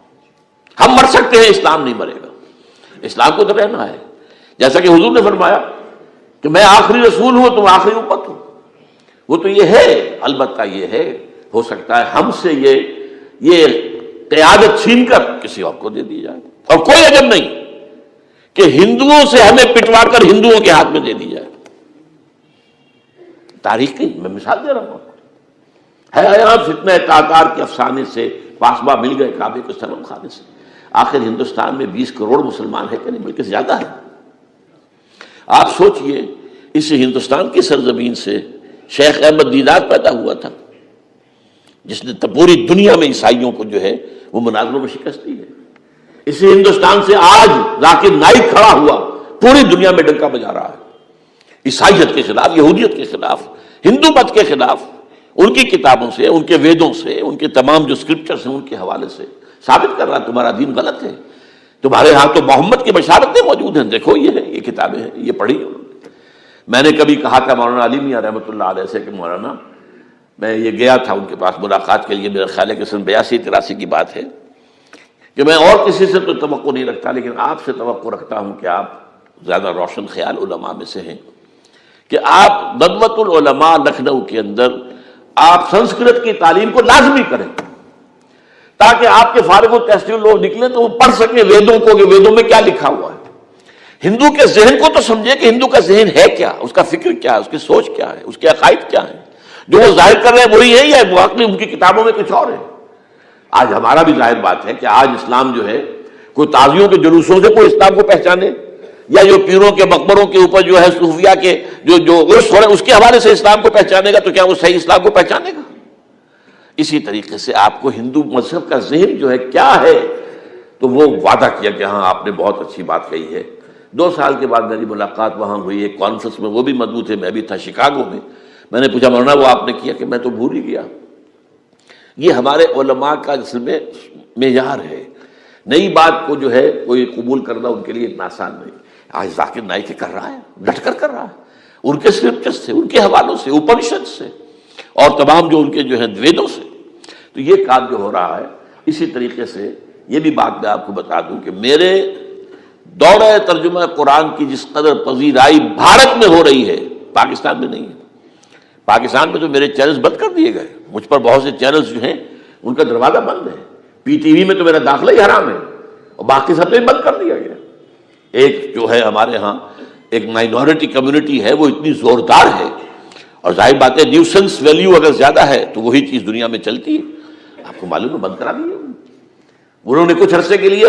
ہم مر سکتے ہیں، اسلام نہیں مرے گا، اسلام کو تو رہنا ہے۔ جیسا کہ حضور نے فرمایا کہ میں آخری رسول ہوں، تم آخری امت ہو، وہ تو یہ ہے، البتہ یہ ہے ہو سکتا ہے ہم سے یہ قیادت چھین کر کسی اور کو دے دی جائے، اور کوئی عجب نہیں کہ ہندوؤں سے ہمیں پٹوا کر ہندوؤں کے ہاتھ میں دے دی جائے۔ تاریخ کی میں مثال دے رہا ہوں، ہے آیا فتنہ تاتار کے افسانے سے، پاسباں مل گئے کعبے کو صنم خانے سے۔ آخر ہندوستان میں 20 کروڑ مسلمان ہے کہ نہیں، بلکہ زیادہ ہے۔ آپ سوچئے اس ہندوستان کی سرزمین سے شیخ احمد دیدار پیدا ہوا تھا، جس نے پوری دنیا میں عیسائیوں کو جو ہے وہ مناظروں میں شکست دی ہے. اسی ہندوستان سے آج ذاکر نائک کھڑا ہوا پوری دنیا میں ڈنکا بجا رہا ہے عیسائیت کے خلاف، یہودیت کے خلاف، ہندو مت کے خلاف. ان کی کتابوں سے، ان کے ویدوں سے، ان کے تمام جو اسکرپچرز ہیں ان کے حوالے سے ثابت کر رہا ہے تمہارا دین غلط ہے. تمہارے ہاں تو محمد کی بشارتیں موجود ہیں، دیکھو یہ ہے، یہ کتابیں ہیں، یہ پڑھی انہوں نے. میں نے کبھی کہا تھا مولانا علی میاں رحمۃ اللہ علیہ سے کہ مولانا، میں یہ گیا تھا ان کے پاس ملاقات کے لیے، میرا خیال ہے کہ سن 82-83 کی بات ہے، کہ میں اور کسی سے تو توقع نہیں رکھتا لیکن آپ سے توقع رکھتا ہوں کہ آپ زیادہ روشن خیال علماء میں سے ہیں، کہ آپ ندوۃ العلماء لکھنؤ کے اندر آپ سنسکرت کی تعلیم کو لازمی کریں تاکہ آپ کے فارغ التحصیل لوگ نکلیں تو وہ پڑھ سکیں ویدوں کو کہ ویدوں میں کیا لکھا ہوا ہے. ہندو کے ذہن کو تو سمجھے کہ ہندو کا ذہن ہے کیا، اس کا فکر کیا ہے، اس کی سوچ کیا ہے، اس کے عقائد کیا ہیں. جو وہ ظاہر کر رہے ہیں وہی ہے یا واقعی ان کی کتابوں میں کچھ اور ہے. آج ہمارا بھی ظاہر بات ہے کہ آج اسلام جو ہے کوئی تازیوں کے جلوسوں سے کوئی اسلام کو پہچانے، یا جو پیروں کے مقبروں کے اوپر جو ہے صوفیہ کے جو عرس ہو رہے ہیں اس کے حوالے سے اسلام کو پہچانے گا تو کیا وہ صحیح اسلام کو پہچانے گا؟ اسی طریقے سے آپ کو ہندو مذہب کا ذہن جو ہے کیا ہے، تو وہ وعدہ کیا کہ ہاں آپ نے بہت اچھی بات کہی ہے. 2 سال کے بعد میری ملاقات وہاں ہوئی ایک کانفرنس میں، وہ بھی مضبوط ہے، میں بھی تھا شکاگو میں. میں نے پوچھا مولانا وہ آپ نے کیا؟ کہ میں تو بھول ہی گیا. یہ ہمارے علماء کا اصل میں معیار ہے، نئی بات کو جو ہے کوئی قبول کرنا ان کے لیے اتنا آسان نہیں. آج ذاکر نائک کر رہا ہے، ڈٹ کر کر رہا ہے، ان کے اسکرپچر سے، ان کے حوالوں سے، اپنشد سے اور تمام جو ان کے جو ہے ویدوں سے. تو یہ کام جو ہو رہا ہے. اسی طریقے سے یہ بھی بات میں آپ کو بتا دوں کہ میرے دورہ ترجمہ قرآن کی جس قدر پذیرائی بھارت میں ہو رہی ہے پاکستان میں نہیں ہے. پاکستان میں تو میرے چینلز بند کر دیے گئے، مجھ پر بہت سے چینلز جو ہیں ان کا دروازہ بند ہے. پی ٹی وی میں تو میرا داخلہ ہی حرام ہے اور باقی سب بھی بند کر دیا گیا. ایک جو ہے ہمارے ہاں ایک مائنورٹی کمیونٹی ہے وہ اتنی زوردار ہے، اور ظاہر بات ہے نیوسنس ویلیو اگر زیادہ ہے تو وہی چیز دنیا میں چلتی ہے. آپ کو معلوم ہے بند کرا دیا انہوں نے. کچھ عرصے کے لیے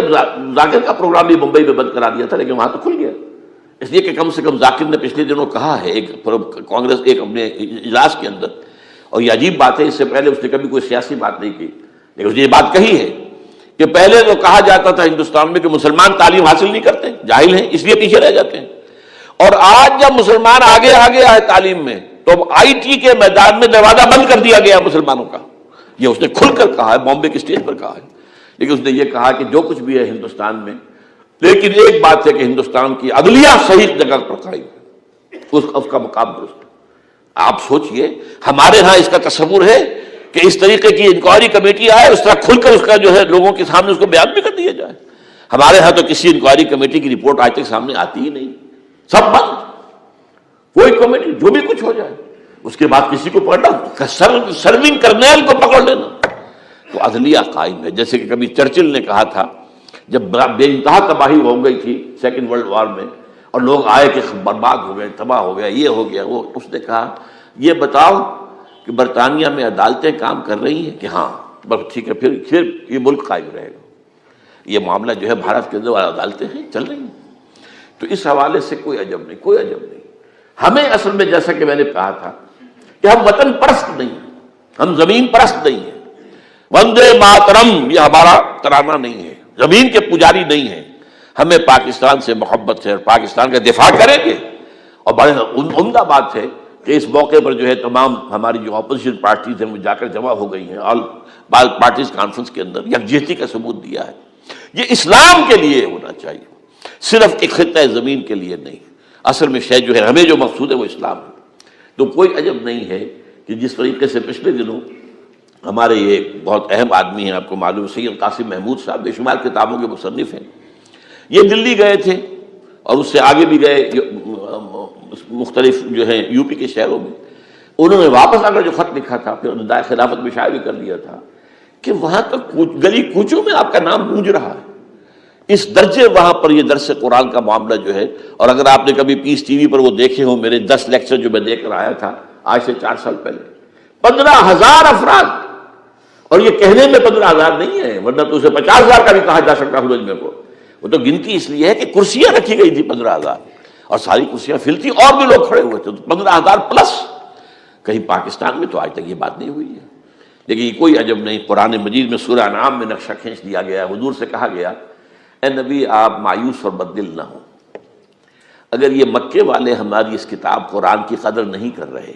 ذاکر کا پروگرام بھی ممبئی میں بند کرا دیا تھا لیکن وہاں تو کھل گیا، اس لیے کہ کم سے کم ذاکر نے پچھلے دنوں کہا ہے ایک کانگریس ایک اپنے اجلاس کے اندر، اور یہ عجیب بات ہے اس سے پہلے اس نے کبھی کوئی سیاسی بات نہیں کی، لیکن اس نے یہ بات کہی ہے کہ پہلے تو کہا جاتا تھا ہندوستان میں کہ مسلمان تعلیم حاصل نہیں کرتے، جاہل ہیں اس لیے پیچھے رہ جاتے ہیں، اور آج جب مسلمان آگے آئے تعلیم میں تو آئی ٹی کے میدان میں دروازہ بند کر دیا گیا مسلمانوں کا. یہ اس نے کھل کر کہا ہے، بامبے کے اسٹیج پر کہا ہے. لیکن اس نے یہ کہا کہ جو کچھ بھی ہے ہندوستان میں، لیکن ایک بات ہے کہ ہندوستان کی عدلیہ صحیح جگہ پر قائم ہے، اس کا مقام درست ہے. آپ سوچئے ہمارے ہاں اس کا تصور ہے کہ اس طریقے کی انکوائری کمیٹی آئے، اس طرح کھل کر اس کا جو ہے لوگوں کے سامنے اس کو بیان بھی کر دیا جائے. ہمارے ہاں تو کسی انکوائری کمیٹی کی رپورٹ آج تک سامنے آتی ہی نہیں، سب بند. کوئی کمیٹی جو بھی کچھ ہو جائے اس کے بعد کسی کو پکڑنا، سرونگ کرنیل کو پکڑ لینا. تو عدلیہ قائم ہے. جیسے کہ کبھی چرچل نے کہا تھا جب بے انتہا تباہی ہو گئی تھی سیکنڈ ورلڈ وار میں اور لوگ آئے کہ برباد ہو گئے، تباہ ہو گیا، یہ ہو گیا وہ، اس نے کہا یہ بتاؤ کہ برطانیہ میں عدالتیں کام کر رہی ہیں؟ کہ ہاں. بس ٹھیک ہے، پھر یہ ملک قائم رہے گا. یہ معاملہ جو ہے بھارت کے اندر عدالتیں ہیں چل رہی ہیں. تو اس حوالے سے کوئی عجب نہیں، کوئی عجب نہیں. ہمیں اصل میں جیسا کہ میں نے کہا تھا کہ ہم وطن پرست نہیں ہیں، ہم زمین پرست نہیں ہیں. وندے ماترم یہ ہمارا ترانہ نہیں ہے، زمین کے پجاری نہیں ہیں. ہمیں پاکستان سے محبت ہے اور پاکستان کا دفاع کریں گے. اور بڑے عمدہ بات ہے کہ اس موقع پر جو ہے تمام ہماری جو اپوزیشن پارٹیز ہیں وہ جا کر جمع ہو گئی ہیں، آل پارٹیز کانفرنس کے اندر یکجہتی کا ثبوت دیا ہے. یہ اسلام کے لیے ہونا چاہیے، صرف ایک خطہ زمین کے لیے نہیں. اصل میں شے جو ہے ہمیں جو مقصود ہے وہ اسلام ہے. تو کوئی عجب نہیں ہے کہ جس طریقے سے پچھلے دنوں ہمارے یہ بہت اہم آدمی ہیں، آپ کو معلوم سید قاسم محمود صاحب بے شمار کتابوں کے مصنف ہیں، یہ دلی گئے تھے اور اس سے آگے بھی گئے مختلف جو ہیں یو پی کے شہروں میں. انہوں نے واپس آ کر جو خط لکھا تھا پھر ندائے خلافت میں شائع بھی کر دیا تھا کہ وہاں تک گلی کوچوں میں آپ کا نام گونج رہا ہے. اس درجے وہاں پر یہ درس قرآن کا معاملہ جو ہے. اور اگر آپ نے کبھی پیس ٹی وی پر وہ دیکھے ہوں میرے 10 لیکچر جو میں دے کر آیا تھا آج سے 4 سال پہلے، 15,000 افراد. اور یہ کہنے میں 15,000 نہیں ہے، ورنہ تو اسے 50,000 کا بھی کہا جا سکتا ہے میں کو. وہ تو گنتی اس لیے ہے کہ کرسیاں رکھی گئی تھی 15,000 اور ساری کرسیاں فل تھی اور بھی لوگ کھڑے ہوئے تھے، تو 15,000 پلس. کہیں پاکستان میں تو آج تک یہ بات نہیں ہوئی ہے. لیکن یہ کوئی عجب نہیں، قرآن مجید میں سورہ انعام میں نقشہ کھینچ دیا گیا ہے۔ حضور سے کہا گیا اے نبی آپ مایوس اور بددل نہ ہوں، اگر یہ مکے والے ہماری اس کتاب قرآن کی قدر نہیں کر رہے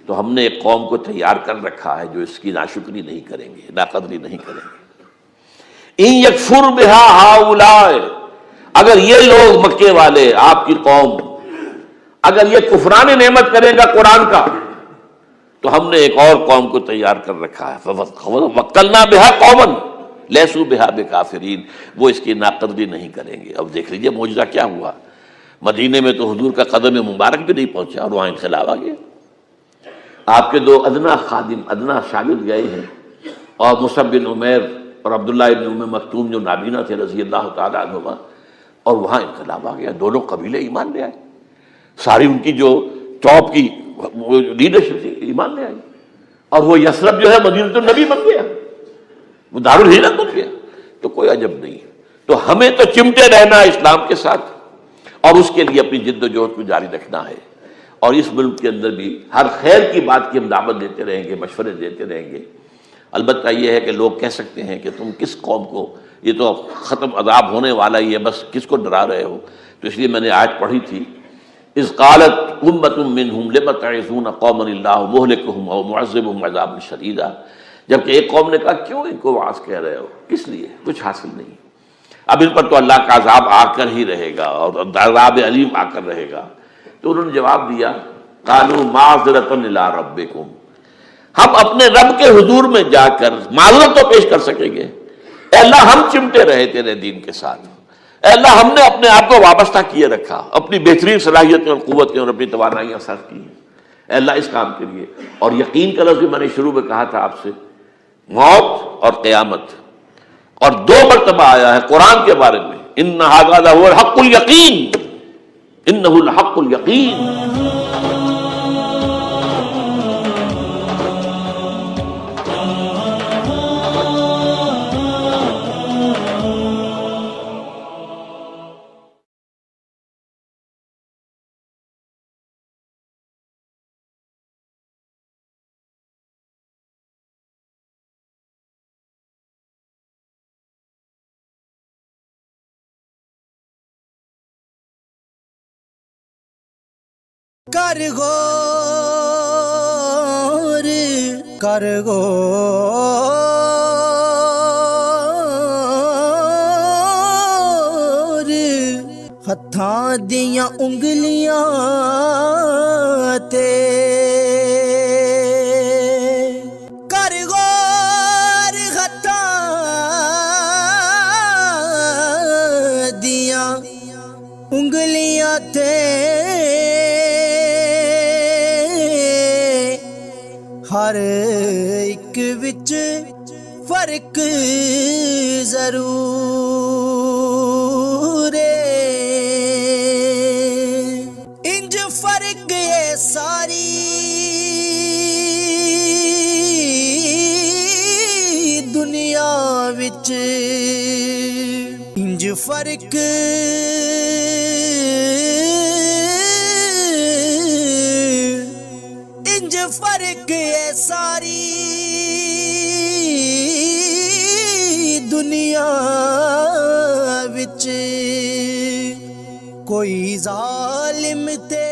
تو ہم نے ایک قوم کو تیار کر رکھا ہے جو اس کی ناشکری نہیں کریں گے، ناقدری نہیں کریں گے۔ ان یکفر بہا ہؤلاء، اگر یہ لوگ مکے والے آپ کی قوم اگر یہ کفران نعمت کرے گا قرآن کا تو ہم نے ایک اور قوم کو تیار کر رکھا ہے، وَوَكَّلْنَا بِهَا قَوْمًا لَيْسُوا بِهَا بِكَافِرِينَ، وہ اس کی ناقدری نہیں کریں گے۔ اب دیکھ لیجئے معجزہ کیا ہوا، مدینے میں تو حضور کا قدم مبارک بھی نہیں پہنچا اور وہاں انقلاب آ گیا۔ آپ کے دو ادنا خادم، ادنا شاگرد گئے ہیں، اور مصعب بن عمیر اور عبداللہ بن ام مکتوم جو نابینا تھے رضی اللہ تعالیٰ عنہما، اور وہاں انقلاب آ گیا، دونوں قبیلے ایمان لے آئے، ساری ان کی جو ٹاپ کی لیڈرشپ تھی ایمان لے آئی، اور وہ یثرب جو ہے مدینہ النبی بن گیا، وہ دارالہجرت بن گیا۔ تو کوئی عجب نہیں، تو ہمیں تو چمٹے رہنا ہے اسلام کے ساتھ، اور اس کے لیے اپنی جد و جہد کو جاری رکھنا ہے، اور اس ملک کے اندر بھی ہر خیر کی بات کی ہم دعوت دیتے رہیں گے، مشورے دیتے رہیں گے۔ البتہ یہ ہے کہ لوگ کہہ سکتے ہیں کہ تم کس قوم کو، یہ تو ختم عذاب ہونے والا ہی ہے، بس کس کو ڈرا رہے ہو؟ تو اس لیے میں نے آیت پڑھی تھی، اذ قالت امۃ منہم لم تعظون قوما اللہ مہلکہم او معذبہم عذابا شدیدا، جبکہ ایک قوم نے کہا کیوں ان کو وعظ کہہ رہے ہو، کس لیے، کچھ حاصل نہیں، اب ان پر تو اللہ کا عذاب آ کر ہی رہے گا اور عذاب علیم آ کر رہے گا۔ تو انہوں نے جواب دیا قالوا معذرۃ الی ربکم، ہم اپنے رب کے حضور میں جا کر معذرت تو پیش کر سکیں گے، اے اللہ ہم چمٹے رہے تیرے دین کے ساتھ، اے اللہ ہم نے اپنے آپ کو وابستہ کیے رکھا، اپنی بہترین صلاحیتیں اور قوتیں اور اپنی توانائیاں صرف کی ہیں اے اللہ اس کام کے لیے۔ اور یقین کا لفظ میں نے شروع میں کہا تھا آپ سے، موت اور قیامت، اور دو مرتبہ آیا ہے قرآن کے بارے میں، ان ھذا لھو الحق الیقین، انہ الحق الیقین۔ کر غور کر غور ہتھاں دیاں انگلیاں تے، کر غور ہتھاں دیاں انگلیاں تے، ہر ایک وچ فرق ضرور ہے، انج فرق ہے ساری دنیا وچ، انج فرق فرق ہے ساری دنیا وچ، کوئی ظالم تے